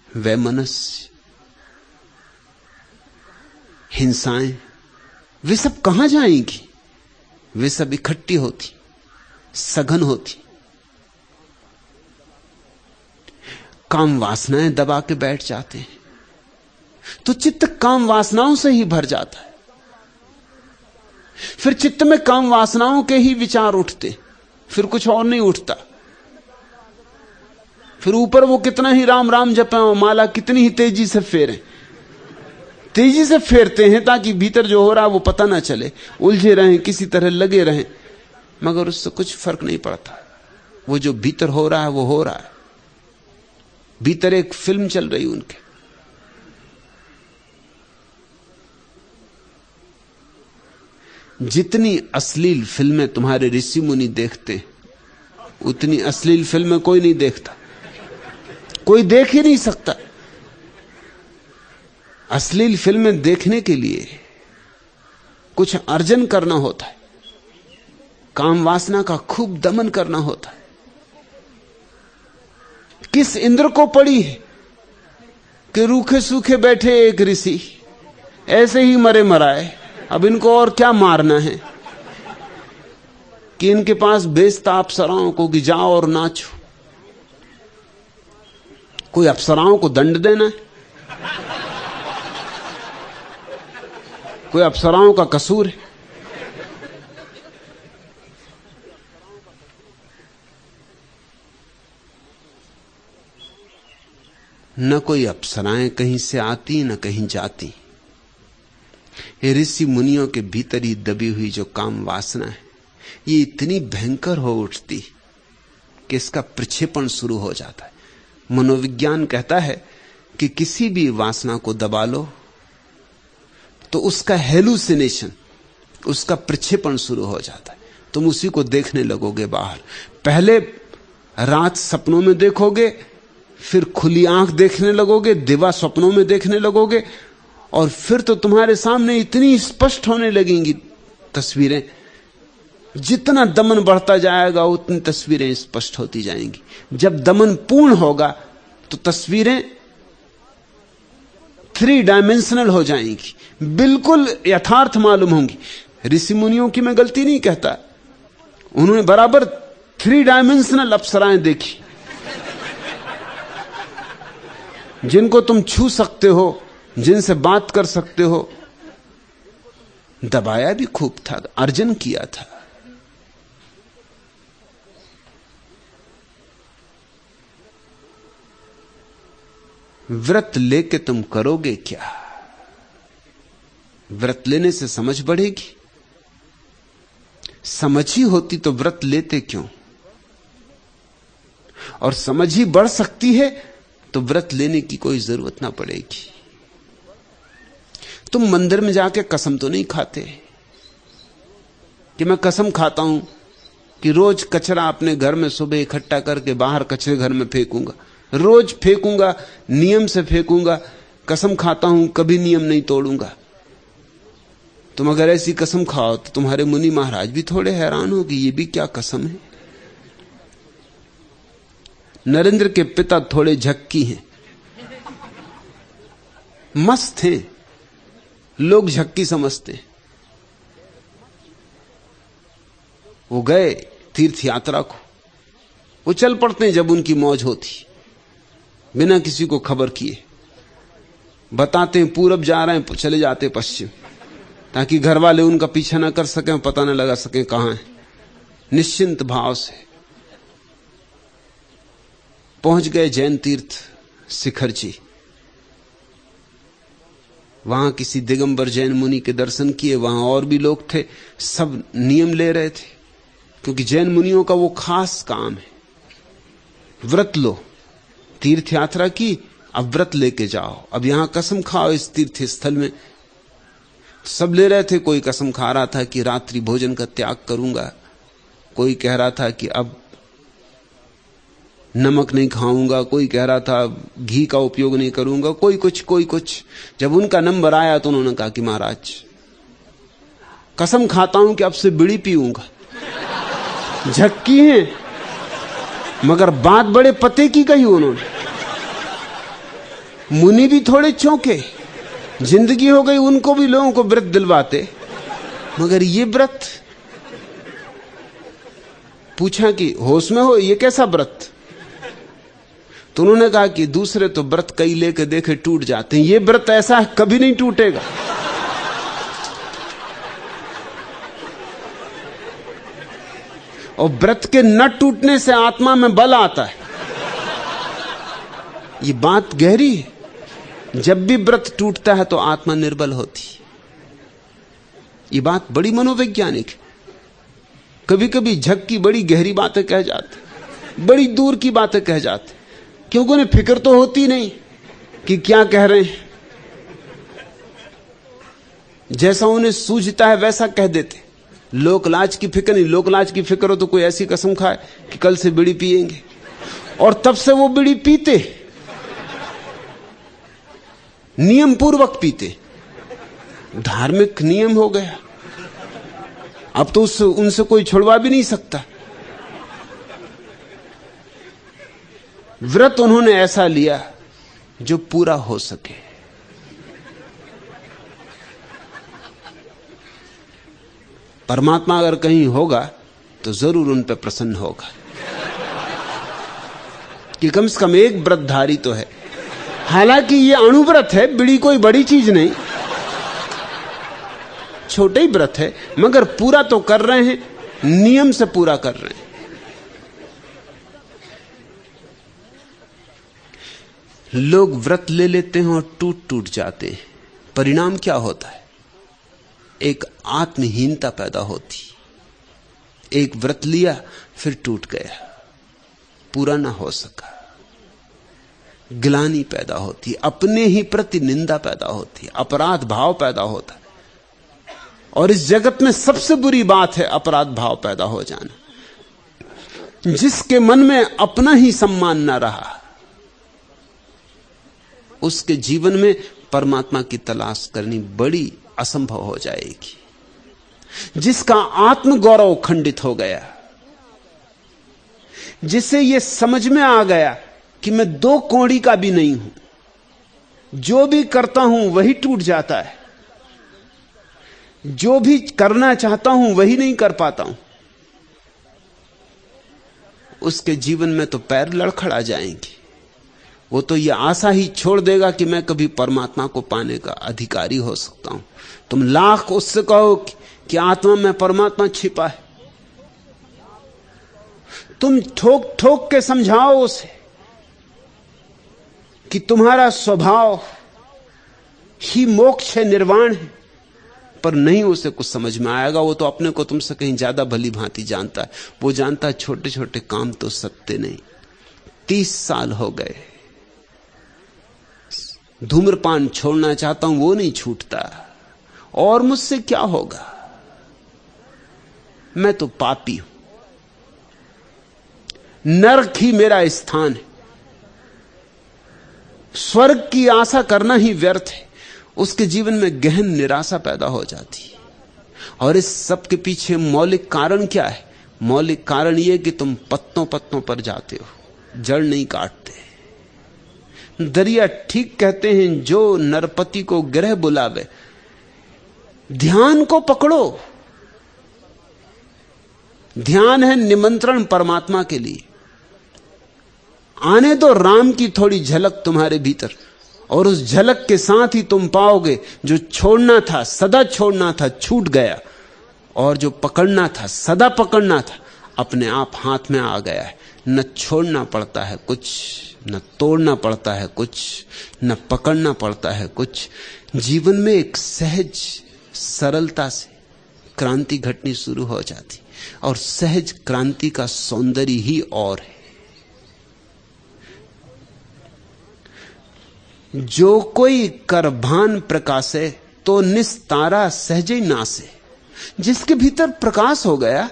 वैमनस्य, हिंसाएं। वे सब कहां जाएंगी? वे सब इकट्ठी होती, सघन होती। काम वासनाएं दबा के बैठ जाते हैं तो चित्त काम वासनाओं से ही भर जाता है। फिर चित्त में काम वासनाओं के ही विचार उठते, फिर कुछ और नहीं उठता। फिर ऊपर वो कितना ही राम राम जपें और माला कितनी ही तेजी से फेरें, तेजी से फेरते हैं ताकि भीतर जो हो रहा है वो पता ना चले, उलझे रहें, किसी तरह लगे रहें, मगर उससे कुछ फर्क नहीं पड़ता। वो जो भीतर हो रहा है वो हो रहा है। भीतर एक फिल्म चल रही उनके। जितनी अश्लील फिल्में तुम्हारे ऋषि मुनि देखते, उतनी अश्लील फिल्में कोई नहीं देखता, कोई देख ही नहीं सकता। अश्लील फिल्में देखने के लिए कुछ अर्जन करना होता है, काम वासना का खूब दमन करना होता है। किस इंद्र को पड़ी है कि रूखे सूखे बैठे एक ऋषि ऐसे ही मरे मराए, अब इनको और क्या मारना है कि इनके पास भेजता अप्सराओं को कि जाओ और नाचो। कोई अप्सराओं को दंड देना है? कोई अप्सराओं का कसूर है? न कोई अप्सराएं कहीं से आती न कहीं जाती। ये ऋषि मुनियों के भीतर ही दबी हुई जो काम वासना है, ये इतनी भयंकर हो उठती कि इसका प्रक्षेपण शुरू हो जाता है। मनोविज्ञान कहता है कि किसी भी वासना को दबा लो तो उसका हेलुसिनेशन, उसका प्रक्षेपण शुरू हो जाता है। तुम उसी को देखने लगोगे बाहर। पहले रात सपनों में देखोगे, फिर खुली आंख देखने लगोगे, दिवा सपनों में देखने लगोगे, और फिर तो तुम्हारे सामने इतनी स्पष्ट होने लगेंगी तस्वीरें। जितना दमन बढ़ता जाएगा उतनी तस्वीरें स्पष्ट होती जाएंगी। जब दमन पूर्ण होगा तो तस्वीरें 3 डायमेंशनल हो जाएंगी, बिल्कुल यथार्थ मालूम होंगी। ऋषि मुनियों की मैं गलती नहीं कहता, उन्होंने बराबर 3 डायमेंशनल अप्सराएं देखी, जिनको तुम छू सकते हो, जिनसे बात कर सकते हो। दबाया भी खूब था, अर्जन किया था। व्रत लेके तुम करोगे क्या? व्रत लेने से समझ बढ़ेगी? समझ ही होती तो व्रत लेते क्यों? और समझ ही बढ़ सकती है तो व्रत लेने की कोई जरूरत ना पड़ेगी। तुम मंदिर में जाके कसम तो नहीं खाते कि मैं कसम खाता हूं कि रोज कचरा अपने घर में सुबह इकट्ठा करके बाहर कचरे घर में फेंकूंगा। रोज फेंकूंगा, नियम से फेंकूंगा, कसम खाता हूं कभी नियम नहीं तोड़ूंगा। तुम अगर ऐसी कसम खाओ तो तुम्हारे मुनि महाराज भी थोड़े हैरान हो कि ये भी क्या कसम है। नरेंद्र के पिता थोड़े झक्की हैं, मस्त हैं, लोग झक्की समझते हैं। वो गए तीर्थ यात्रा को, वो चल पड़ते हैं जब उनकी मौज होती, बिना किसी को खबर किए। बताते हैं पूरब जा रहे हैं, चले जाते पश्चिम, ताकि घर वाले उनका पीछा ना कर सकें, पता ना लगा सकें कहां है। निश्चिंत भाव से पहुंच गए जैन तीर्थ शिखर जी। वहां किसी दिगंबर जैन मुनि के दर्शन किए। वहां और भी लोग थे, सब नियम ले रहे थे, क्योंकि जैन मुनियों का वो खास काम है, व्रत लो। तीर्थ यात्रा की, अब व्रत लेके जाओ, अब यहां कसम खाओ इस तीर्थ स्थल में। सब ले रहे थे। कोई कसम खा रहा था कि रात्रि भोजन का त्याग करूंगा, कोई कह रहा था कि अब नमक नहीं खाऊंगा, कोई कह रहा था घी का उपयोग नहीं करूंगा, कोई कुछ। जब उनका नंबर आया तो उन्होंने कहा कि महाराज कसम खाता हूं कि अब से बीड़ी पीऊंगा। झक्की हैं, मगर बात बड़े पते की कही उन्होंने। मुनि भी थोड़े चौंके, जिंदगी हो गई उनको भी लोगों को व्रत दिलवाते, मगर ये व्रत। पूछा कि होश में हो, ये कैसा व्रत? तो उन्होंने कहा कि दूसरे तो व्रत कई लेके देखे टूट जाते हैं, ये व्रत ऐसा है कभी नहीं टूटेगा। और व्रत के न टूटने से आत्मा में बल आता है। ये बात गहरी है। जब भी व्रत टूटता है तो आत्मा निर्बल होती। ये बात बड़ी मनोवैज्ञानिक है। कभी कभी झक्की बड़ी गहरी बातें कह जाते, बड़ी दूर की बातें कह जाते, क्योंकि उन्हें फिक्र तो होती नहीं कि क्या कह रहे हैं। जैसा उन्हें सूझता है वैसा कह देते। लोकलाज की फिक्र नहीं। लोकलाज की फिक्र हो तो कोई ऐसी कसम खाए कि कल से बीड़ी पिएंगे, और तब से वो बीड़ी पीते, नियम पूर्वक पीते। धार्मिक नियम हो गया, अब तो उनसे कोई छुड़वा भी नहीं सकता। व्रत उन्होंने ऐसा लिया जो पूरा हो सके। परमात्मा अगर कहीं होगा तो जरूर उन पर प्रसन्न होगा कि कम से कम एक व्रतधारी तो है। हालांकि ये अणुव्रत है, बीड़ी कोई बड़ी चीज नहीं, छोटे ही व्रत है, मगर पूरा तो कर रहे हैं, नियम से पूरा कर रहे हैं। लोग व्रत ले लेते हैं और टूट टूट जाते हैं। परिणाम क्या होता है? एक आत्महीनता पैदा होती। एक व्रत लिया फिर टूट गया, पूरा ना हो सका, ग्लानि पैदा होती, अपने ही प्रति निंदा पैदा होती, अपराध भाव पैदा होता है। और इस जगत में सबसे बुरी बात है अपराध भाव पैदा हो जाना। जिसके मन में अपना ही सम्मान ना रहा, उसके जीवन में परमात्मा की तलाश करनी बड़ी असंभव हो जाएगी। जिसका आत्मगौरव खंडित हो गया, जिसे यह समझ में आ गया कि मैं दो कौड़ी का भी नहीं हूं, जो भी करता हूं वही टूट जाता है, जो भी करना चाहता हूं वही नहीं कर पाता हूं, उसके जीवन में तो पैर लड़खड़ा जाएंगे। वो तो ये आशा ही छोड़ देगा कि मैं कभी परमात्मा को पाने का अधिकारी हो सकता हूं। तुम लाख उससे कहो कि आत्मा में परमात्मा छिपा है, तुम ठोक ठोक के समझाओ उसे कि तुम्हारा स्वभाव ही मोक्ष है, निर्वाण है, पर नहीं उसे कुछ समझ में आएगा। वो तो अपने को तुमसे कहीं ज्यादा भली भांति जानता है। वो जानता है छोटे छोटे काम तो सत्य नहीं। 30 साल हो गए, धूम्रपान छोड़ना चाहता हूं, वो नहीं छूटता, और मुझसे क्या होगा? मैं तो पापी हूं, नरक ही मेरा स्थान है। स्वर्ग की आशा करना ही व्यर्थ है। उसके जीवन में गहन निराशा पैदा हो जाती है। और इस सब के पीछे मौलिक कारण क्या है? मौलिक कारण यह कि तुम पत्तों पत्तों पर जाते हो, जड़ नहीं काटते। दरिया ठीक कहते हैं, जो नरपति को गृह बुलावे, ध्यान को पकड़ो। ध्यान है निमंत्रण परमात्मा के लिए। आने दो राम की थोड़ी झलक तुम्हारे भीतर, और उस झलक के साथ ही तुम पाओगे जो छोड़ना था, सदा छोड़ना था, छूट गया, और जो पकड़ना था, सदा पकड़ना था, अपने आप हाथ में आ गया है। न छोड़ना पड़ता है कुछ, न तोड़ना पड़ता है कुछ, न पकड़ना पड़ता है कुछ। जीवन में एक सहज सरलता से क्रांति घटनी शुरू हो जाती, और सहज क्रांति का सौंदर्य ही और है। जो कोई करभान प्रकाशे तो निस्तारा सहजे नासे। जिसके भीतर प्रकाश हो गया,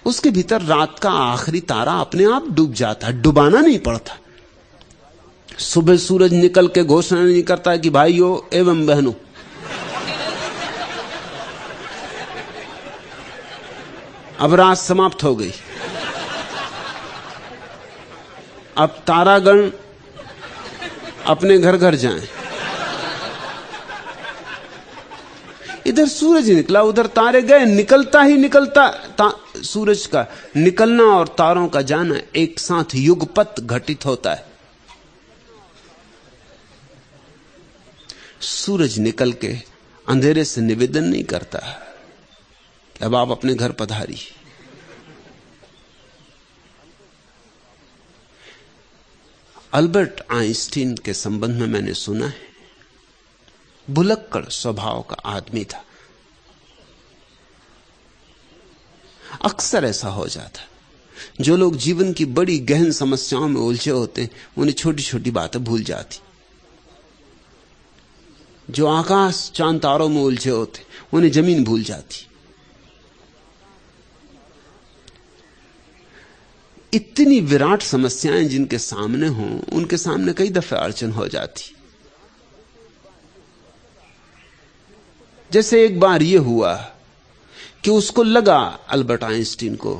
उसके भीतर रात का आखिरी तारा अपने आप डूब जाता है, डुबाना नहीं पड़ता। सुबह सूरज निकल के घोषणा नहीं करता कि भाइयों एवं बहनों, अब रात समाप्त हो गई, अब तारागण अपने घर घर जाएं। इधर सूरज निकला, उधर तारे गए, निकलता ही निकलता सूरज का निकलना और तारों का जाना एक साथ युगपत घटित होता है। सूरज निकल के अंधेरे से निवेदन नहीं करता अब आप अपने घर पधारी। अल्बर्ट आइंस्टीन के संबंध में मैंने सुना है, भुलक्कड़ स्वभाव का आदमी था। अक्सर ऐसा हो जाता, जो लोग जीवन की बड़ी गहन समस्याओं में उलझे होते हैं, उन्हें छोटी छोटी बातें भूल जाती। जो आकाश चांद तारों में उलझे होते, उन्हें जमीन भूल जाती। इतनी विराट समस्याएं जिनके सामने हों, उनके सामने कई दफे अड़चन हो जाती। जैसे एक बार यह हुआ कि उसको लगा, अल्बर्ट आइंस्टीन को,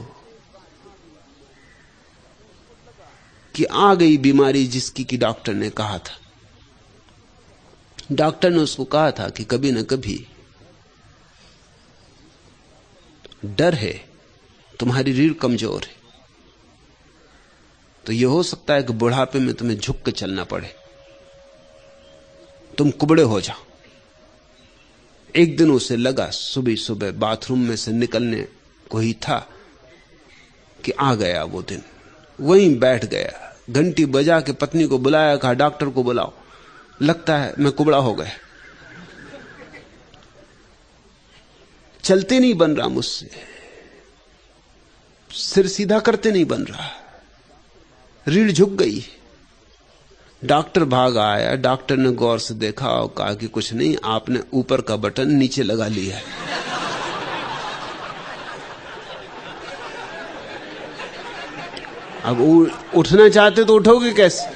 कि आ गई बीमारी जिसकी कि डॉक्टर ने कहा था। डॉक्टर ने उसको कहा था कि कभी न कभी डर है, तुम्हारी रीढ़ कमजोर है, तो यह हो सकता है कि बुढ़ापे में तुम्हें झुक के चलना पड़े, तुम कुबड़े हो जाओ। एक दिन उसे लगा, सुबह सुबह बाथरूम में से निकलने को ही था कि आ गया वो दिन। वहीं बैठ गया, घंटी बजा के पत्नी को बुलाया, कहा डॉक्टर को बुलाओ, लगता है मैं कुबड़ा हो गया, चलते नहीं बन रहा मुझसे, सिर सीधा करते नहीं बन रहा, रीढ़ झुक गई। डॉक्टर भाग आया, डॉक्टर ने गौर से देखा और कहा कि कुछ नहीं, आपने ऊपर का बटन नीचे लगा लिया है। अब उठना चाहते तो उठोगे कैसे?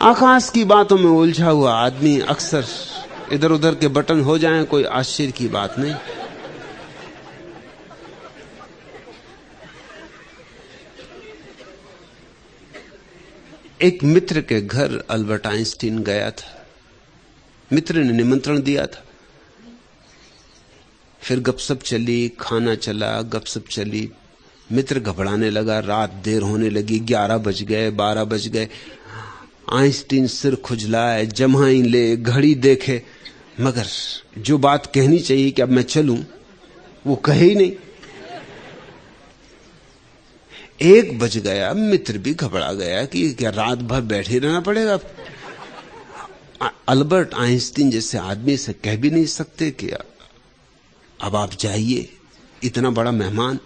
आकाश की बातों में उलझा हुआ आदमी अक्सर इधर उधर के बटन हो जाएं, कोई आश्चर्य की बात नहीं। एक मित्र के घर अल्बर्ट आइंस्टीन गया था। मित्र ने निमंत्रण दिया था। फिर गपशप चली, खाना चला, गपशप चली। मित्र घबराने लगा, रात देर होने लगी, 11 बज गए, 12 बज गए। आइंस्टीन सिर खुजलाए, जमाई ले, घड़ी देखे, मगर जो बात कहनी चाहिए कि अब मैं चलूं, वो कहे ही नहीं। 1 बज गया, मित्र भी घबरा गया कि क्या रात भर बैठे रहना पड़ेगा। अल्बर्ट आइंस्टीन जैसे आदमी से कह भी नहीं सकते कि अब आप जाइए, इतना बड़ा मेहमान।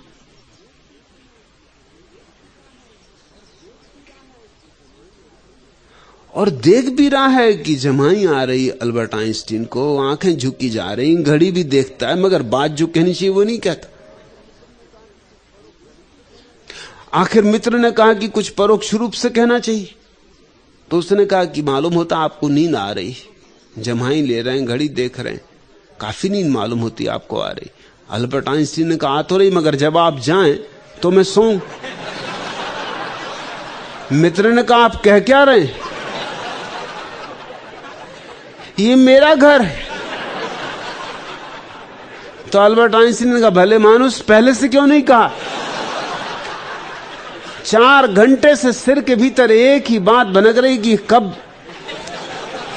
और देख भी रहा है कि जमाई आ रही अल्बर्ट आइंस्टीन को, आंखें झुकी जा रही, घड़ी भी देखता है, मगर बात जो कहनी चाहिए वो नहीं कहता। आखिर मित्र ने कहा कि कुछ परोक्ष रूप से कहना चाहिए। तो उसने कहा कि मालूम होता आपको नींद आ रही, जमाई ले रहे हैं, घड़ी देख रहे हैं, काफी नींद मालूम होती आपको आ रही। अल्बर्ट आइंस्टीन ने कहा आ तो रही, मगर जब आप जाएं तो मैं सोऊं। मित्र ने कहा आप कह क्या रहे हैं, ये मेरा घर है। तो अल्बर्ट आइंस्टीन ने कहा भले मानुस, पहले से क्यों नहीं कहा? 4 घंटे से सिर के भीतर एक ही बात भनक रही कि कब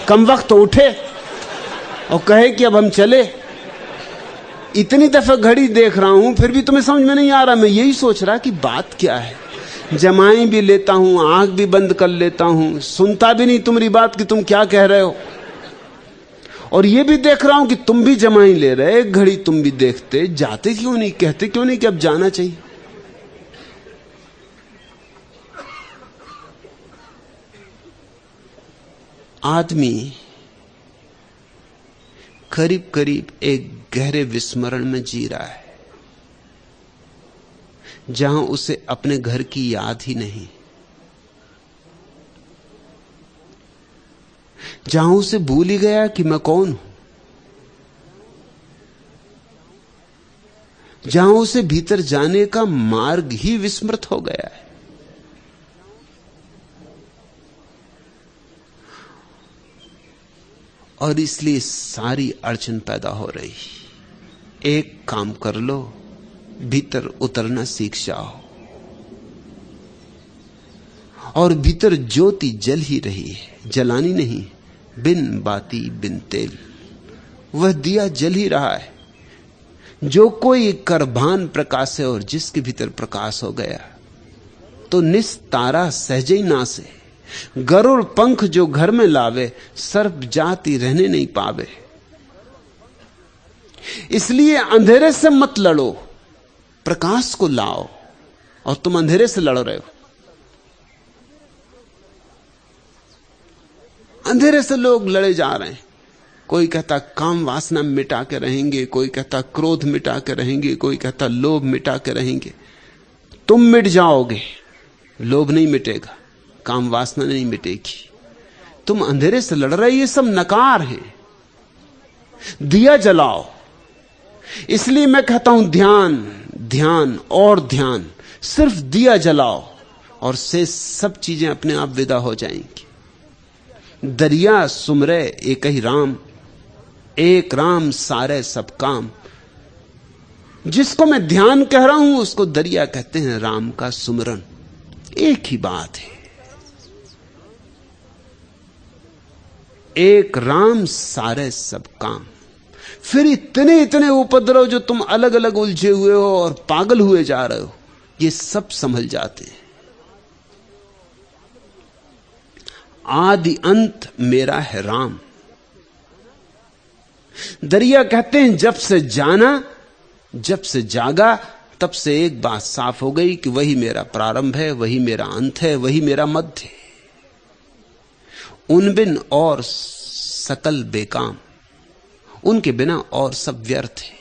कम वक्त तो उठे और कहे कि अब हम चले। इतनी दफा घड़ी देख रहा हूं फिर भी तुम्हें समझ में नहीं आ रहा। मैं यही सोच रहा कि बात क्या है। जमाई भी लेता हूं, आंख भी बंद कर लेता हूं, सुनता भी नहीं तुम्हारी बात कि तुम क्या कह रहे हो। और ये भी देख रहा हूं कि तुम भी जमाई ले रहे, एक घड़ी तुम भी देखते, जाते क्यों नहीं, कहते क्यों नहीं कि अब जाना चाहिए। आदमी करीब करीब एक गहरे विस्मरण में जी रहा है, जहां उसे अपने घर की याद ही नहीं, जहां उसे भूल ही गया कि मैं कौन हूं, जहां उसे भीतर जाने का मार्ग ही विस्मृत हो गया है। और इसलिए सारी अड़चन पैदा हो रही। एक काम कर लो, भीतर उतरना सीख जाओ, और भीतर ज्योति जल ही रही है, जलानी नहीं, बिन बाती बिन तेल, वह दिया जल ही रहा है। जो कोई करभान प्रकाश है और जिसके भीतर प्रकाश हो गया तो निस्तारा सहज ही नासे। गरुड़ पंख जो घर में लावे, सर्प जाति रहने नहीं पावे। इसलिए अंधेरे से मत लड़ो, प्रकाश को लाओ, और तुम अंधेरे से लड़ रहे हो। अंधेरे से लोग लड़े जा रहे हैं। कोई कहता काम वासना मिटा के रहेंगे, कोई कहता क्रोध मिटा के रहेंगे, कोई कहता लोभ मिटा के रहेंगे। तुम मिट जाओगे, लोभ नहीं मिटेगा, काम वासना नहीं मिटेगी। तुम अंधेरे से लड़ रहे, ये सब नकार है। दिया जलाओ। इसलिए मैं कहता हूं ध्यान, ध्यान और ध्यान। सिर्फ दिया जलाओ और से सब चीजें अपने आप विदा हो जाएंगी। दरिया सुमरे एक ही राम, एक राम सारे सब काम। जिसको मैं ध्यान कह रहा हूं उसको दरिया कहते हैं, राम का सुमरन। एक ही बात है, एक राम सारे सब काम। फिर इतने इतने उपद्रव जो तुम अलग अलग उलझे हुए हो और पागल हुए जा रहे हो, ये सब संभल जाते हैं। आदि अंत मेरा है राम। दरिया कहते हैं जब से जाना, जब से जागा, तब से एक बात साफ हो गई कि वही मेरा प्रारंभ है, वही मेरा अंत है, वही मेरा मध्य है। उन बिन और सकल बेकाम, उनके बिना और सब व्यर्थ है।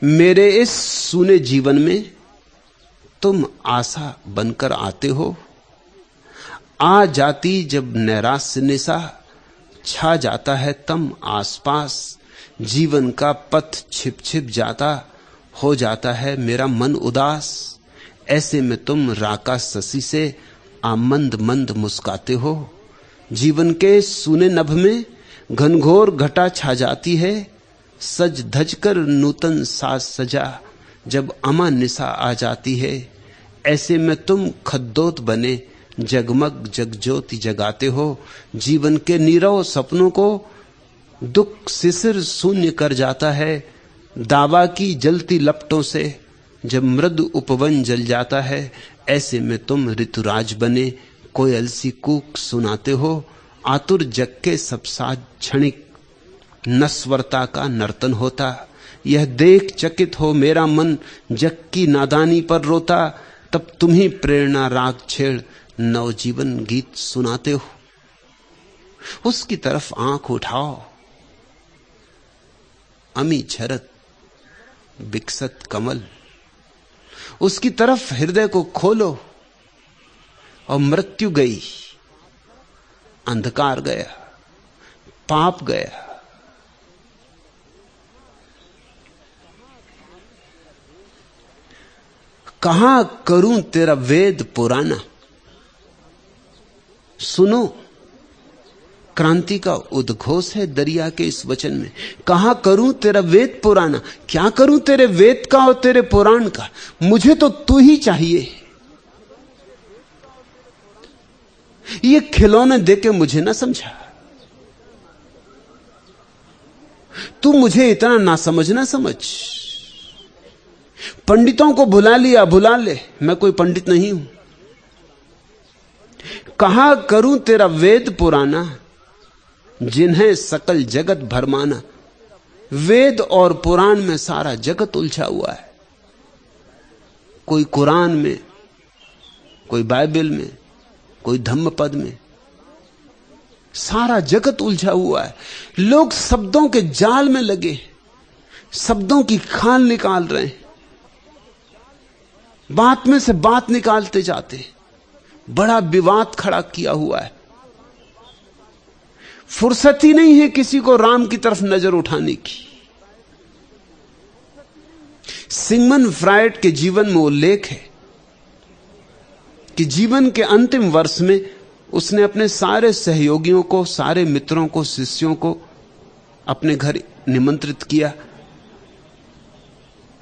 मेरे इस सूने जीवन में तुम आशा बनकर आते हो। आ जाती जब नैराश्य निशा, छा जाता है तम आसपास। जीवन का पथ छिप छिप जाता, हो जाता है मेरा मन उदास। ऐसे में तुम राका शशि से आमंद मंद मुस्काते हो। जीवन के सूने नभ में घनघोर घटा छा जाती है। सज धज कर नूतन साज सजा, जब अमा निशा आ जाती है। ऐसे में तुम खद्दोत बने जगमग जगज्योति जगाते हो। जीवन के नीरव सपनों को दुख शिशिर शून्य कर जाता है। दावा की जलती लपटों से जब मृदु उपवन जल जाता है। ऐसे में तुम ऋतुराज बने कोयल सी कूक सुनाते हो। आतुर जग के सब साज क्षणिक नस्वरता का नर्तन होता। यह देख चकित हो मेरा मन जग की नादानी पर रोता। तब तुम ही प्रेरणा राग छेड़ नवजीवन गीत सुनाते हो। उसकी तरफ आंख उठाओ। अमी झरत विकसत कमल, उसकी तरफ हृदय को खोलो। और मृत्यु गई, अंधकार गया, पाप गया। कहां करूं तेरा वेद पुराना। सुनो, क्रांति का उद्घोष है दरिया के इस वचन में। कहां करूं तेरा वेद पुराना। क्या करूं तेरे वेद का और तेरे पुराण का। मुझे तो तू ही चाहिए। ये खिलौने देके मुझे ना समझा। तू मुझे इतना ना समझ ना समझ। पंडितों को भुला लिया, भुला ले, मैं कोई पंडित नहीं हूं। कहां करूं तेरा वेद पुराना, जिन्हें सकल जगत भरमाना। वेद और पुराण में सारा जगत उलझा हुआ है। कोई कुरान में, कोई बाइबल में, कोई धम्मपद में, सारा जगत उलझा हुआ है। लोग शब्दों के जाल में लगे, शब्दों की खाल निकाल रहे हैं, बात में से बात निकालते जाते हैं। बड़ा विवाद खड़ा किया हुआ है। फुर्सत ही नहीं है किसी को राम की तरफ नजर उठाने की। सिगमंड फ्रायड के जीवन में उल्लेख है कि जीवन के अंतिम वर्ष में उसने अपने सारे सहयोगियों को, सारे मित्रों को, शिष्यों को अपने घर निमंत्रित किया।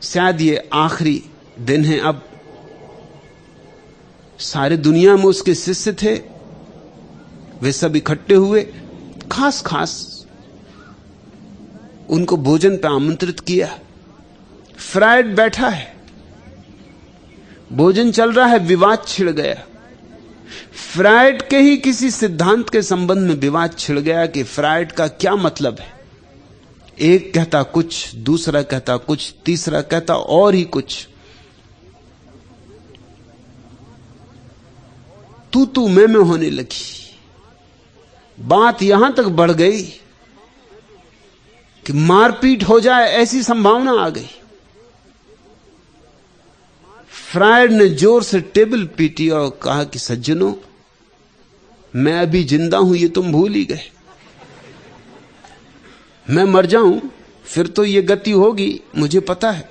शायद ये आखिरी दिन है। अब सारे दुनिया में उसके शिष्य थे, वे सब इकट्ठे हुए। खास खास उनको भोजन पर आमंत्रित किया। फ्रायड बैठा है, भोजन चल रहा है, विवाद छिड़ गया। फ्रायड के ही किसी सिद्धांत के संबंध में विवाद छिड़ गया कि फ्रायड का क्या मतलब है। एक कहता कुछ, दूसरा कहता कुछ, तीसरा कहता और ही कुछ। तू मैं होने लगी। बात यहां तक बढ़ गई कि मारपीट हो जाए ऐसी संभावना आ गई। फ्रायड ने जोर से टेबल पीटी और कहा कि सज्जनों, मैं अभी जिंदा हूं ये तुम भूल ही गए। मैं मर जाऊं फिर तो ये गति होगी, मुझे पता है,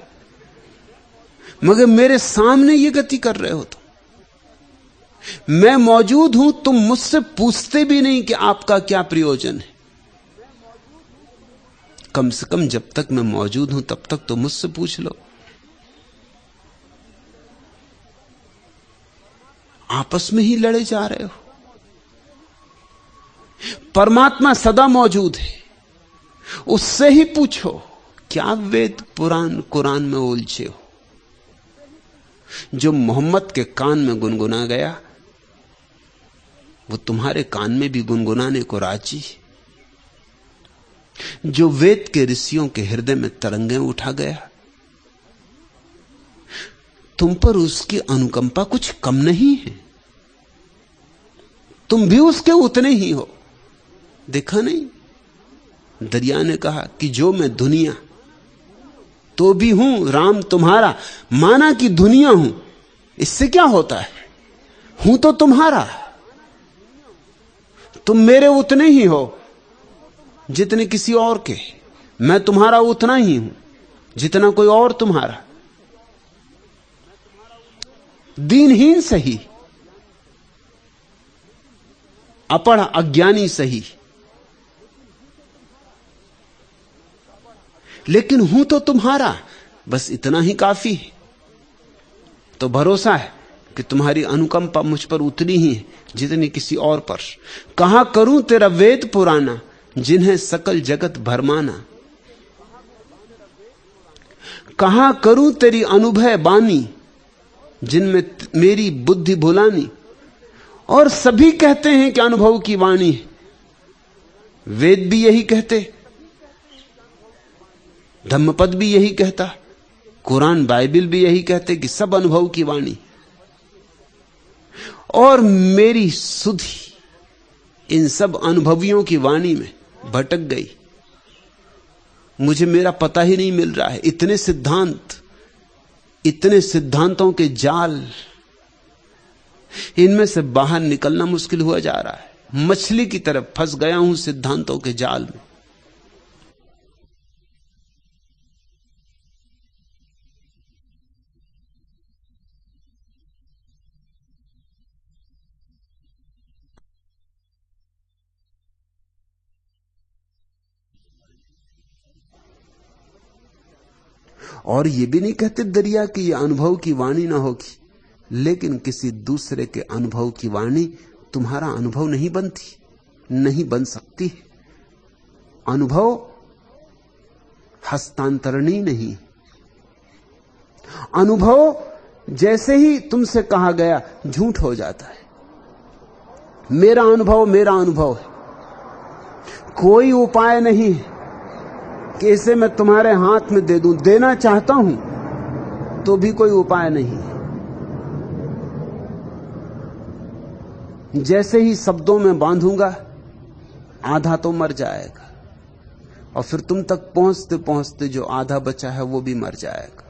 मगर मेरे सामने ये गति कर रहे हो तुम। मैं मौजूद हूं, तुम मुझसे पूछते भी नहीं कि आपका क्या प्रयोजन है। कम से कम जब तक मैं मौजूद हूं तब तक तो मुझसे पूछ लो। आपस में ही लड़े जा रहे हो। परमात्मा सदा मौजूद है, उससे ही पूछो। क्या वेद पुराण कुरान में उलझे हो। जो मोहम्मद के कान में गुनगुना गया वो तुम्हारे कान में भी गुनगुनाने को राजी। जो वेद के ऋषियों के हृदय में तरंगें उठा गया, तुम पर उसकी अनुकंपा कुछ कम नहीं है। तुम भी उसके उतने ही हो। देखा नहीं, दरिया ने कहा कि जो मैं दुनिया तो भी हूं राम तुम्हारा। माना कि दुनिया हूं, इससे क्या होता है, हूं तो तुम्हारा। तुम मेरे उतने ही हो जितने किसी और के। मैं तुम्हारा उतना ही हूं जितना कोई और तुम्हारा। दीनहीन सही, अपढ़ अज्ञानी सही, लेकिन हूं तो तुम्हारा। बस इतना ही काफी है। तो भरोसा है कि तुम्हारी अनुकंपा मुझ पर उतनी ही है जितनी किसी और पर। कहां करूं तेरा वेद पुराना, जिन्हें सकल जगत भरमाना। कहां करूं तेरी अनुभव बानी, जिनमें मेरी बुद्धि भुलानी। और सभी कहते हैं कि अनुभव की वाणी है। वेद भी यही कहते, धम्मपद भी यही कहता, कुरान बाइबल भी यही कहते कि सब अनुभव की वाणी। और मेरी सुधि इन सब अनुभवियों की वाणी में भटक गई। मुझे मेरा पता ही नहीं मिल रहा है। इतने सिद्धांत, इतने सिद्धांतों के जाल, इनमें से बाहर निकलना मुश्किल हुआ जा रहा है। मछली की तरह फंस गया हूं सिद्धांतों के जाल में। और ये भी नहीं कहते दरिया की ये अनुभव की वाणी ना होगी, लेकिन किसी दूसरे के अनुभव की वाणी तुम्हारा अनुभव नहीं बनती, नहीं बन सकती। अनुभव हस्तांतरणीय नहीं। अनुभव जैसे ही तुमसे कहा गया झूठ हो जाता है। मेरा अनुभव है। कोई उपाय नहीं है कि इसे मैं तुम्हारे हाथ में दे दूं। देना चाहता हूं तो भी कोई उपाय नहीं है। जैसे ही शब्दों में बांधूंगा आधा तो मर जाएगा, और फिर तुम तक पहुंचते पहुंचते जो आधा बचा है वो भी मर जाएगा,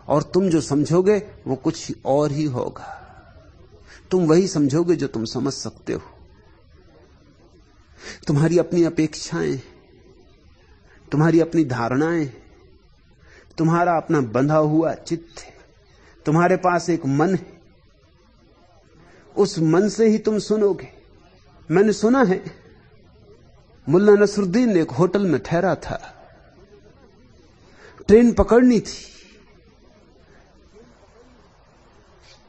और तुम जो समझोगे वो कुछ और ही होगा। तुम वही समझोगे जो तुम समझ सकते हो। तुम्हारी अपनी अपेक्षाएं, तुम्हारी अपनी धारणाएं, तुम्हारा अपना बंधा हुआ चित्त है, तुम्हारे पास एक मन है। उस मन से ही तुम सुनोगे। मैंने सुना है, मुल्ला नसरुद्दीन एक होटल में ठहरा था, ट्रेन पकड़नी थी,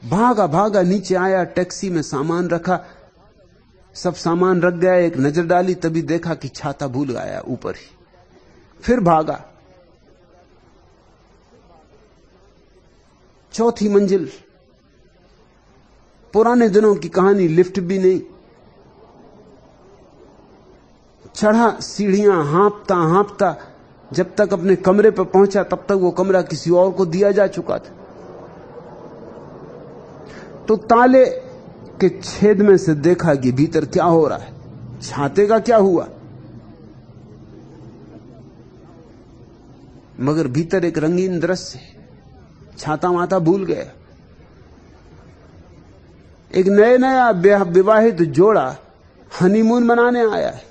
भागा भागा नीचे आया, टैक्सी में सामान रखा, सब सामान रख गया, एक नजर डाली, तभी देखा कि छाता भूल गया ऊपर ही। फिर भागा, चौथी मंजिल, पुराने दिनों की कहानी, लिफ्ट भी नहीं, चढ़ा सीढ़ियां हाँपता हाँपता, जब तक अपने कमरे पर पहुंचा तब तक वो कमरा किसी और को दिया जा चुका था। तो ताले के छेद में से देखा कि भीतर क्या हो रहा है, छाते का क्या हुआ, मगर भीतर एक रंगीन दृश्य, छाता माता भूल गया। एक नया विवाहित जोड़ा हनीमून मनाने आया है।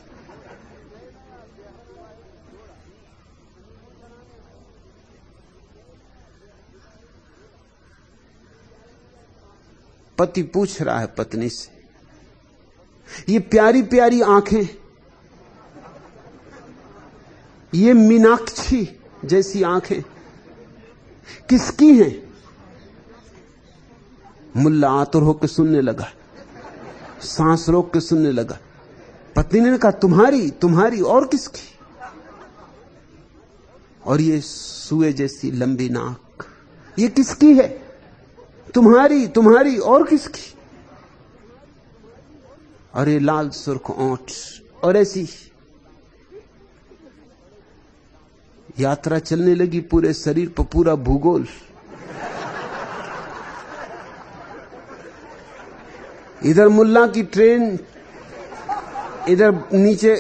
पति पूछ रहा है पत्नी से, ये प्यारी प्यारी आंखें, ये मीनाक्षी जैसी आंखें किसकी हैं? मुल्ला आतुर होकर सुनने लगा, सांस रोक के सुनने लगा। पत्नी ने कहा, तुम्हारी तुम्हारी और किसकी? और ये सुए जैसी लंबी नाक, ये किसकी है? तुम्हारी तुम्हारी और किसकी? और ये लाल सुर्ख ओंठ, और ऐसी यात्रा चलने लगी, पूरे शरीर पर पूरा भूगोल। इधर मुल्ला की ट्रेन, इधर नीचे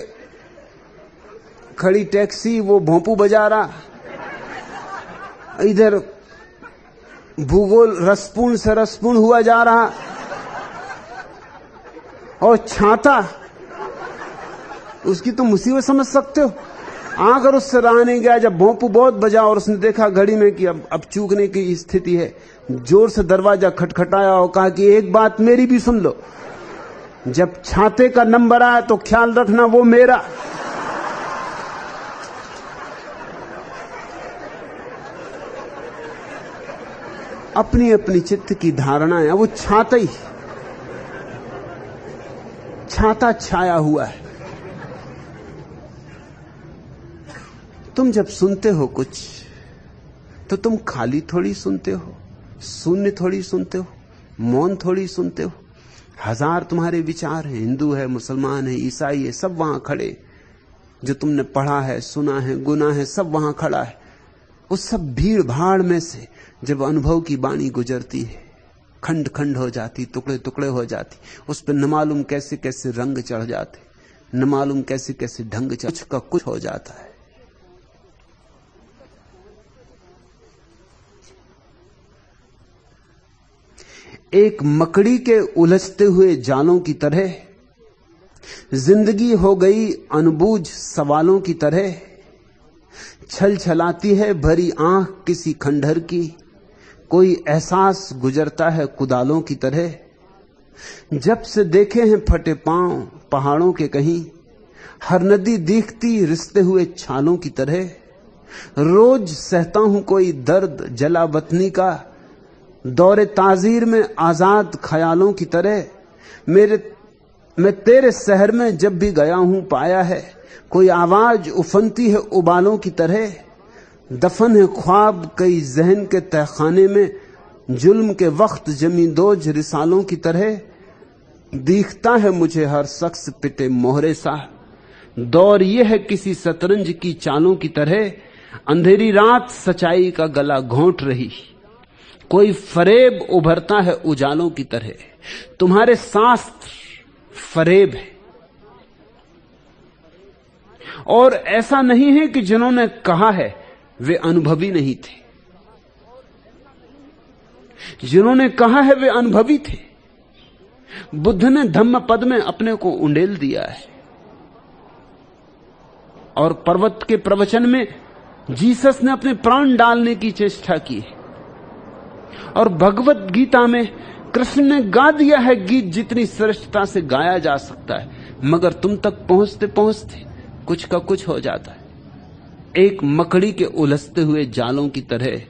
खड़ी टैक्सी, वो भोंपू बजा रहा, इधर भूगोल रसपूर्ण से रसपूर्ण हुआ जा रहा, और छाता, उसकी तो मुसीबत समझ सकते हो। अगर उससे रहा नहीं गया, जब भोंपू बहुत बजा और उसने देखा घड़ी में कि अब चूकने की स्थिति है, जोर से दरवाजा खटखटाया और कहा कि एक बात मेरी भी सुन लो, जब छाते का नंबर आया तो ख्याल रखना वो मेरा। अपनी अपनी चित्त की धारणा है, वो छाता ही, छाता छाया हुआ है। तुम जब सुनते हो कुछ तो तुम खाली थोड़ी सुनते हो, शून्य थोड़ी सुनते हो, मौन थोड़ी सुनते हो। हजार तुम्हारे विचार हैं, हिंदू है, मुसलमान है, ईसाई है, सब वहां खड़े, जो तुमने पढ़ा है, सुना है, गुना है, सब वहां खड़ा है। उस सब भीड़ भाड़ में से जब अनुभव की बाणी गुजरती है, खंड खंड हो जाती, टुकड़े टुकड़े हो जाती, उस पर न मालूम कैसे कैसे रंग चढ़ जाते, न मालूम कैसे कैसे ढंग कुछ का कुछ हो जाता है। एक मकड़ी के उलझते हुए जालों की तरह, जिंदगी हो गई अनबूझ सवालों की तरह। छल छलाती है भरी आंख किसी खंडहर की, कोई एहसास गुजरता है कुदालों की तरह। जब से देखे हैं फटे पांव पहाड़ों के कहीं, हर नदी दिखती रिश्ते हुए छालों की तरह। रोज सहता हूं कोई दर्द जला वतनी का, दौरे ताजीर में आजाद ख्यालों की तरह। मैं तेरे शहर में जब भी गया हूं पाया है, कोई आवाज उफनती है उबालों की तरह। दफन है ख्वाब कई जहन के तहखाने में, जुल्म के वक्त जमी दोज रिसालों की तरह। दिखता है मुझे हर शख्स पिटे मोहरे सा, दौर यह है किसी शतरंज की चालों की तरह। अंधेरी रात सच्चाई का गला घोंट रही, कोई फरेब उभरता है उजालों की तरह। तुम्हारे शास्त्र फरेब है, और ऐसा नहीं है कि जिन्होंने कहा है वे अनुभवी नहीं थे। जिन्होंने कहा है वे अनुभवी थे। बुद्ध ने धम्म पद में अपने को उंडेल दिया है, और पर्वत के प्रवचन में जीसस ने अपने प्राण डालने की चेष्टा की है, और भगवत गीता में कृष्ण ने गा दिया है गीत जितनी श्रेष्ठता से गाया जा सकता है, मगर तुम तक पहुंचते पहुंचते कुछ का कुछ हो जाता है। एक मकड़ी के उलझते हुए जालों की तरह,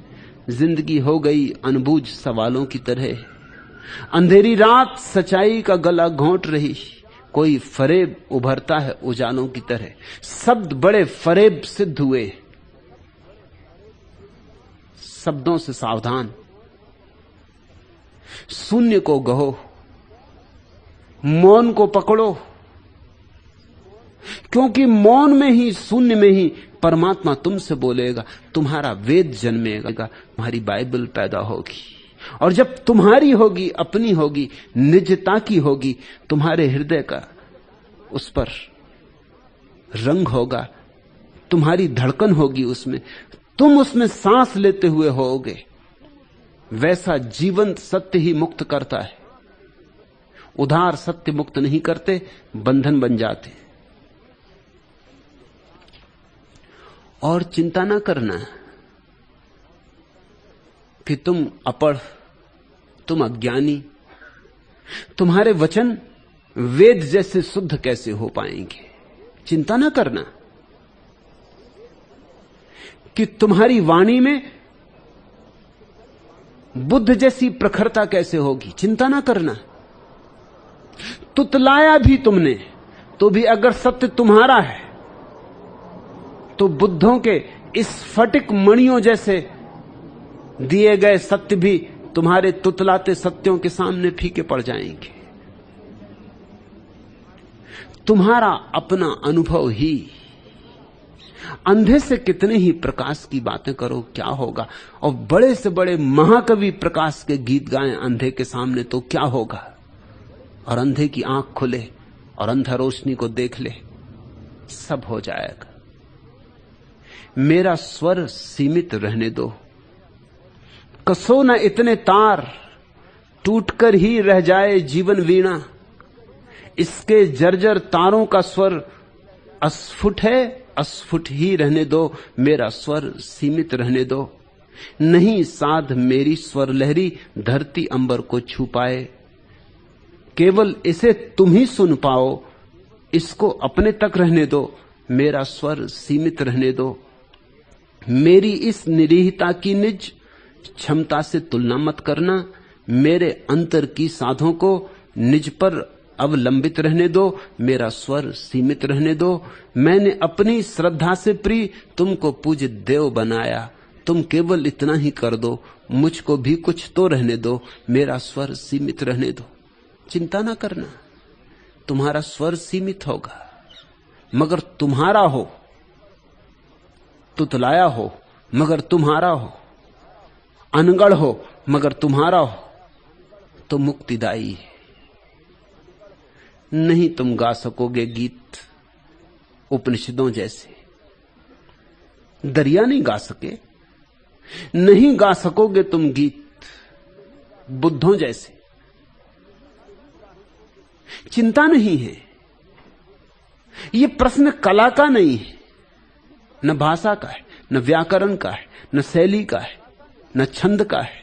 जिंदगी हो गई अनबूझ सवालों की तरह। अंधेरी रात सच्चाई का गला घोंट रही, कोई फरेब उभरता है उजालों की तरह। शब्द बड़े फरेब सिद्ध हुए, शब्दों से सावधान। शून्य को गहो, मौन को पकड़ो, क्योंकि मौन में ही, शून्य में ही परमात्मा तुमसे बोलेगा। तुम्हारा वेद जन्मेगा, तुम्हारी बाइबल पैदा होगी, और जब तुम्हारी होगी, अपनी होगी, निजता की होगी, तुम्हारे हृदय का उस पर रंग होगा, तुम्हारी धड़कन होगी उसमें, तुम उसमें सांस लेते हुए होगे। वैसा जीवंत सत्य ही मुक्त करता है। उधार सत्य मुक्त नहीं करते, बंधन बन जाते। और चिंता ना करना कि तुम अपढ़, तुम अज्ञानी, तुम्हारे वचन वेद जैसे शुद्ध कैसे हो पाएंगे। चिंता ना करना कि तुम्हारी वाणी में बुद्ध जैसी प्रखरता कैसे होगी। चिंता ना करना। तुतलाया भी तुमने तो भी अगर सत्य तुम्हारा है तो बुद्धों के इस स्फटिक मणियों जैसे दिए गए सत्य भी तुम्हारे तुतलाते सत्यों के सामने फीके पड़ जाएंगे। तुम्हारा अपना अनुभव ही, अंधे से कितने ही प्रकाश की बातें करो क्या होगा, और बड़े से बड़े महाकवि प्रकाश के गीत गाएं अंधे के सामने तो क्या होगा। और अंधे की आंख खुले और अंधा रोशनी को देख ले, सब हो जाएगा। मेरा स्वर सीमित रहने दो, कसो न इतने तार, टूटकर ही रह जाए जीवन वीणा। इसके जर्जर तारों का स्वर अस्फुट है, अस्फुट ही रहने दो, मेरा स्वर सीमित रहने दो। नहीं साध मेरी स्वर लहरी, धरती अंबर को छू पाए। केवल इसे तुम ही सुन पाओ, इसको अपने तक रहने दो, मेरा स्वर सीमित रहने दो। मेरी इस निरीहता की निज क्षमता से तुलना मत करना। मेरे अंतर की साधों को निज पर अवलंबित रहने दो, मेरा स्वर सीमित रहने दो। मैंने अपनी श्रद्धा से प्रिय तुमको पूज्य देव बनाया, तुम केवल इतना ही कर दो, मुझको भी कुछ तो रहने दो, मेरा स्वर सीमित रहने दो। चिंता ना करना, तुम्हारा स्वर सीमित होगा, मगर तुम्हारा हो। तुतलाया हो मगर तुम्हारा हो, अनगढ़ हो मगर तुम्हारा हो, तो मुक्तिदायी है। नहीं तुम गा सकोगे गीत उपनिषदों जैसे, दरिया नहीं गा सके। नहीं गा सकोगे तुम गीत बुद्धों जैसे, चिंता नहीं है। यह प्रश्न कला का नहीं है, न भाषा का है, न व्याकरण का है, न शैली का है, न छंद का है।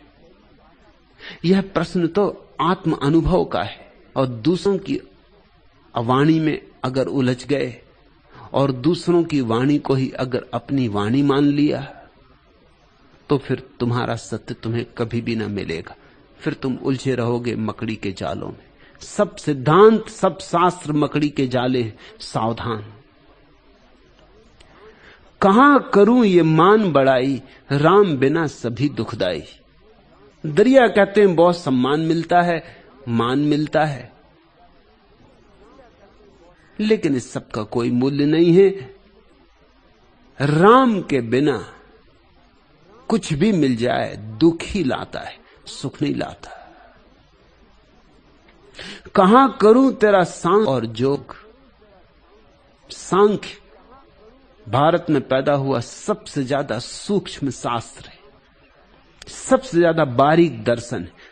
यह प्रश्न तो आत्म अनुभव का है। और दूसरों की वाणी में अगर उलझ गए और दूसरों की वाणी को ही अगर अपनी वाणी मान लिया तो फिर तुम्हारा सत्य तुम्हें कभी भी ना मिलेगा। फिर तुम उलझे रहोगे मकड़ी के जालों में। सब सिद्धांत, सब शास्त्र मकड़ी के जाले हैं, सावधान। कहां करूं ये मान बड़ाई, राम बिना सभी दुखदाई। दरिया कहते हैं बहुत सम्मान मिलता है, मान मिलता है, लेकिन इस सब का कोई मूल्य नहीं है। राम के बिना कुछ भी मिल जाए दुख ही लाता है, सुख नहीं लाता। कहां करूं तेरा सांख्य और जोग। सांख्य भारत में पैदा हुआ सबसे ज्यादा सूक्ष्म शास्त्र है, सबसे ज्यादा बारीक दर्शन है।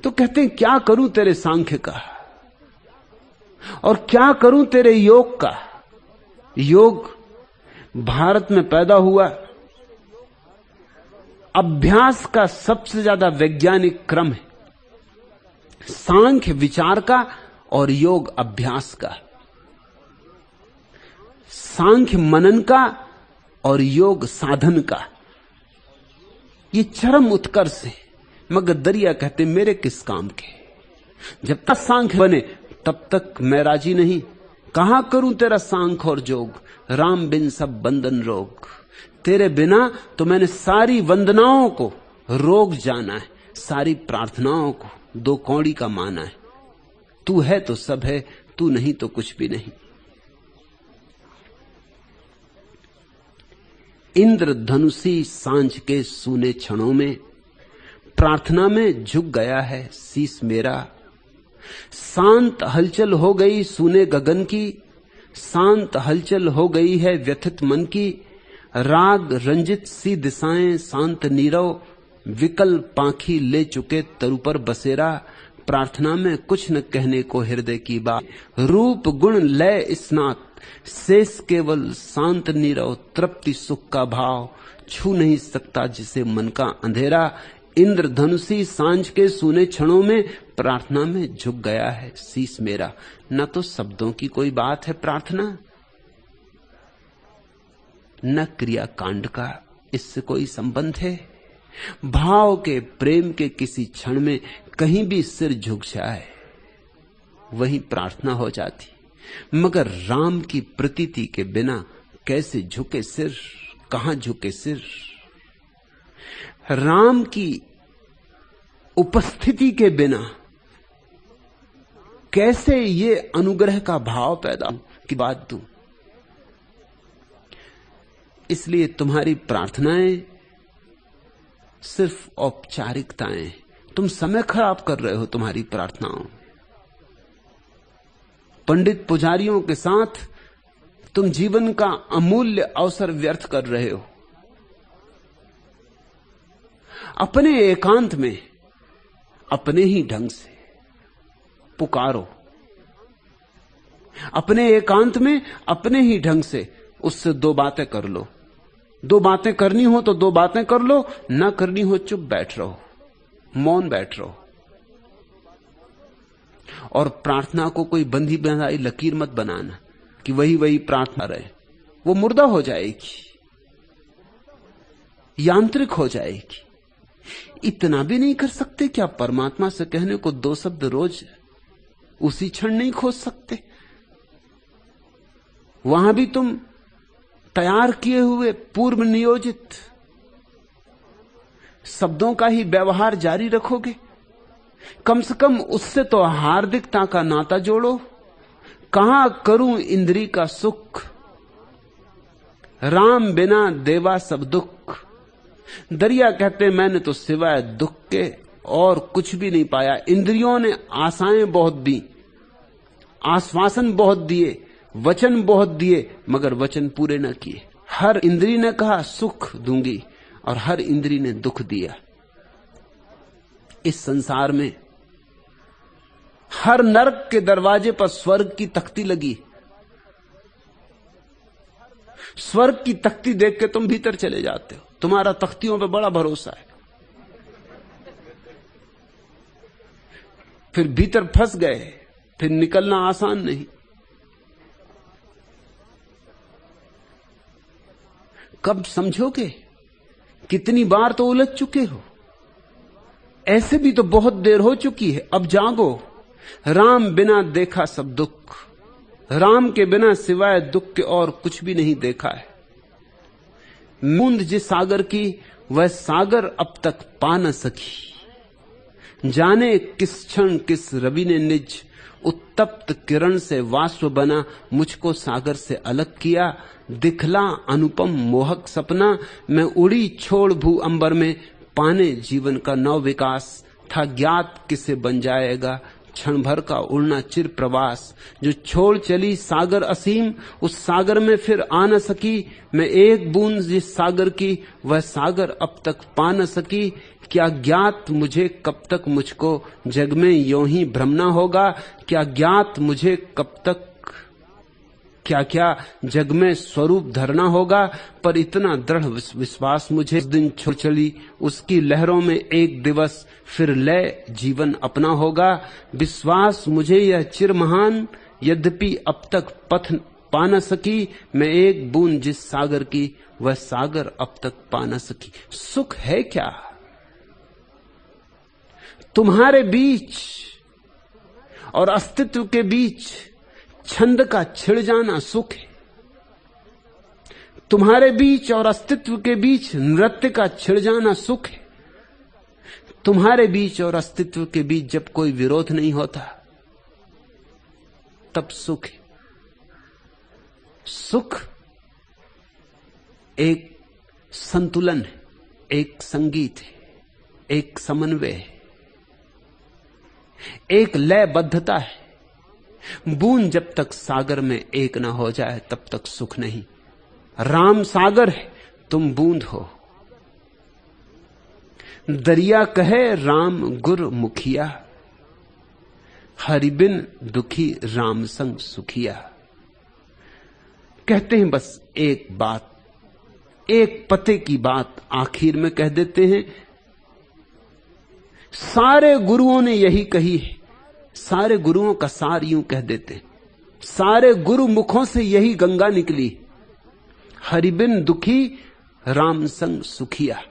तो कहते हैं क्या करूं तेरे सांख्य का और क्या करूं तेरे योग का। योग भारत में पैदा हुआ अभ्यास का सबसे ज्यादा वैज्ञानिक क्रम है। सांख्य विचार का और योग अभ्यास का, सांख्य मनन का और योग साधन का। ये चरम उत्कर्ष है। मगर दरिया कहते मेरे किस काम के। जब तक सांख्य बने तब तक मैं राजी नहीं। कहां करूं तेरा सांख्य और जोग, राम बिन सब बंधन रोग। तेरे बिना तो मैंने सारी वंदनाओं को रोग जाना है, सारी प्रार्थनाओं को दो कौड़ी का माना है। तू है तो सब है, तू नहीं तो कुछ भी नहीं। इंद्र धनुषी सांझ के सूने क्षणों में, प्रार्थना में झुक गया है शीस मेरा। शांत हलचल हो गई सूने गगन की, शांत हलचल हो गई है व्यथित मन की। राग रंजित सी दिशाएं शांत नीरव, विकल पाखी ले चुके तरु पर बसेरा। प्रार्थना में कुछ न कहने को हृदय की बात, रूप गुण लय स्नात शेष केवल शांत नीरव। तृप्ति सुख का भाव छू नहीं सकता जिसे मन का अंधेरा। इंद्रधनुषी सांझ के सूने क्षणों में, प्रार्थना में झुक गया है शीस मेरा। न तो शब्दों की कोई बात है प्रार्थना, न क्रिया कांड का इससे कोई संबंध है। भाव के प्रेम के किसी क्षण में कहीं भी सिर झुक जाए वही प्रार्थना हो जाती। मगर राम की प्रतीति के बिना कैसे झुके सिर, कहां झुके सिर। राम की उपस्थिति के बिना कैसे ये अनुग्रह का भाव पैदा की बात दूं। इसलिए तुम्हारी प्रार्थनाएं सिर्फ औपचारिकताएं, तुम समय खराब कर रहे हो तुम्हारी प्रार्थनाओं। पंडित पुजारियों के साथ तुम जीवन का अमूल्य अवसर व्यर्थ कर रहे हो। अपने एकांत में अपने ही ढंग से पुकारो, अपने एकांत में अपने ही ढंग से उससे दो बातें कर लो। दो बातें करनी हो तो दो बातें कर लो, ना करनी हो चुप बैठ रहो, मौन बैठ रहो। और प्रार्थना को कोई बंधी बंधाई लकीर मत बनाना कि वही वही प्रार्थना रहे। वो मुर्दा हो जाएगी, यांत्रिक हो जाएगी। इतना भी नहीं कर सकते क्या परमात्मा से कहने को दो शब्द रोज उसी क्षण नहीं खोज सकते? वहां भी तुम तैयार किए हुए पूर्व नियोजित शब्दों का ही व्यवहार जारी रखोगे? कम से कम उससे तो हार्दिकता का नाता जोड़ो। कहां करूं इंद्री का सुख, राम बिना देवा सब दुख। दरिया कहते मैंने तो सिवाय दुख के और कुछ भी नहीं पाया। इंद्रियों ने आशाएं बहुत दी, आश्वासन बहुत दिए, वचन बहुत दिए, मगर वचन पूरे न किए। हर इंद्री ने कहा सुख दूंगी और हर इंद्री ने दुख दिया। इस संसार में हर नरक के दरवाजे पर स्वर्ग की तख्ती लगी। स्वर्ग की तख्ती देख के तुम भीतर चले जाते हो, तुम्हारा तख्तियों पे बड़ा भरोसा है। फिर भीतर फंस गए, फिर निकलना आसान नहीं। कब समझोगे? कितनी बार तो उलझ चुके हो, ऐसे भी तो बहुत देर हो चुकी है। अब जागो। राम बिना देखा सब दुख, राम के बिना सिवाय दुख के और कुछ भी नहीं देखा है। बूंद जिस सागर की वह सागर अब तक पा न सकी। जाने किस क्षण किस रवि ने निज उत्तप्त किरण से वाष्प बना मुझको सागर से अलग किया। दिखला अनुपम मोहक सपना, मैं उड़ी छोड़ भू अंबर में पाने जीवन का नव विकास। था ज्ञात किसे बन जाएगा क्षण भर का उड़ना चिर प्रवास। जो छोड़ चली सागर असीम उस सागर में फिर आ न सकी। मैं एक बूंद जिस सागर की वह सागर अब तक पा न सकी। क्या ज्ञात मुझे कब तक मुझको जग में यों ही भ्रमना होगा। क्या ज्ञात मुझे कब तक क्या क्या जग में स्वरूप धरना होगा। पर इतना दृढ़ विश्वास मुझे, उस दिन छोड़ चली उसकी लहरों में एक दिवस फिर लय जीवन अपना होगा। विश्वास मुझे यह चिर महान, यद्यपि अब तक पथ पा न सकी। मैं एक बूंद जिस सागर की वह सागर अब तक पा न सकी। सुख है क्या तुम्हारे बीच और अस्तित्व के बीच? छंद का छिड़ जाना सुख है। तुम्हारे बीच और अस्तित्व के बीच नृत्य का छिड़ जाना सुख है। तुम्हारे बीच और अस्तित्व के बीच जब कोई विरोध नहीं होता तब सुख है। सुख एक संतुलन है, एक संगीत है, एक समन्वय है, एक लयबद्धता है। बूंद जब तक सागर में एक न हो जाए तब तक सुख नहीं। राम सागर है, तुम बूंद हो। दरिया कहे राम गुर मुखिया, हरि बिन दुखी राम संग सुखिया। कहते हैं बस एक बात, एक पते की बात आखिर में कह देते हैं। सारे गुरुओं ने यही कही है, सारे गुरुओं का सार यूं कह देते हैं। सारे गुरु मुखों से यही गंगा निकली, हरि बिन दुखी राम संग सुखिया।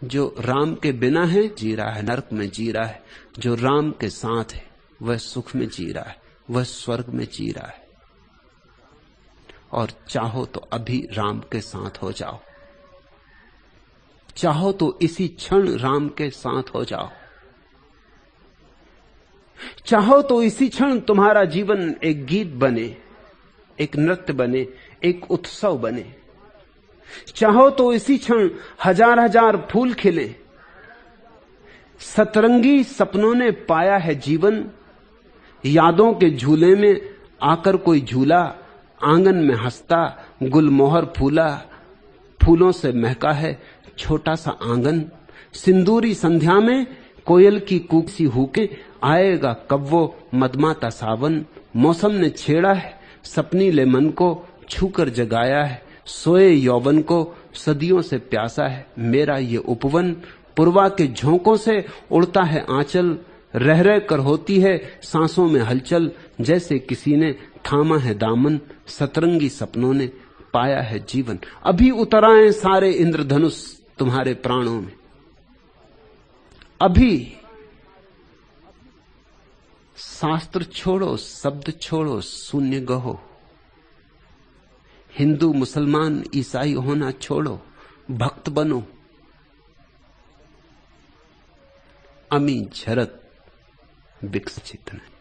जो राम के बिना है जी रहा है नरक में जी रहा है, जो राम के साथ है वह सुख में जी रहा है, वह स्वर्ग में जी रहा है। और चाहो तो अभी राम के साथ हो जाओ, चाहो तो इसी क्षण राम के साथ हो जाओ, चाहो तो इसी क्षण तुम्हारा जीवन एक गीत बने, एक नृत्य बने, एक उत्सव बने। चाहो तो इसी क्षण हजार हजार फूल खिले। सतरंगी सपनों ने पाया है जीवन, यादों के झूले में आकर कोई झूला। आंगन में हंसता गुलमोहर फूला, फूलों से महका है छोटा सा आंगन। सिंदूरी संध्या में कोयल की कूक सी हुके, आएगा कब वो मदमाता सावन। मौसम ने छेड़ा है सपनीले मन को, छूकर जगाया है सोए यौवन को। सदियों से प्यासा है मेरा ये उपवन, पुरवा के झोंकों से उड़ता है आंचल। रह रह कर होती है सांसों में हलचल, जैसे किसी ने थामा है दामन। सतरंगी सपनों ने पाया है जीवन। अभी उतर आए सारे इंद्रधनुष तुम्हारे प्राणों में। अभी शास्त्र छोड़ो, शब्द छोड़ो, शून्य गहो। हिंदू मुसलमान ईसाई होना छोड़ो, भक्त बनो। अमी झरत विकसित नहीं।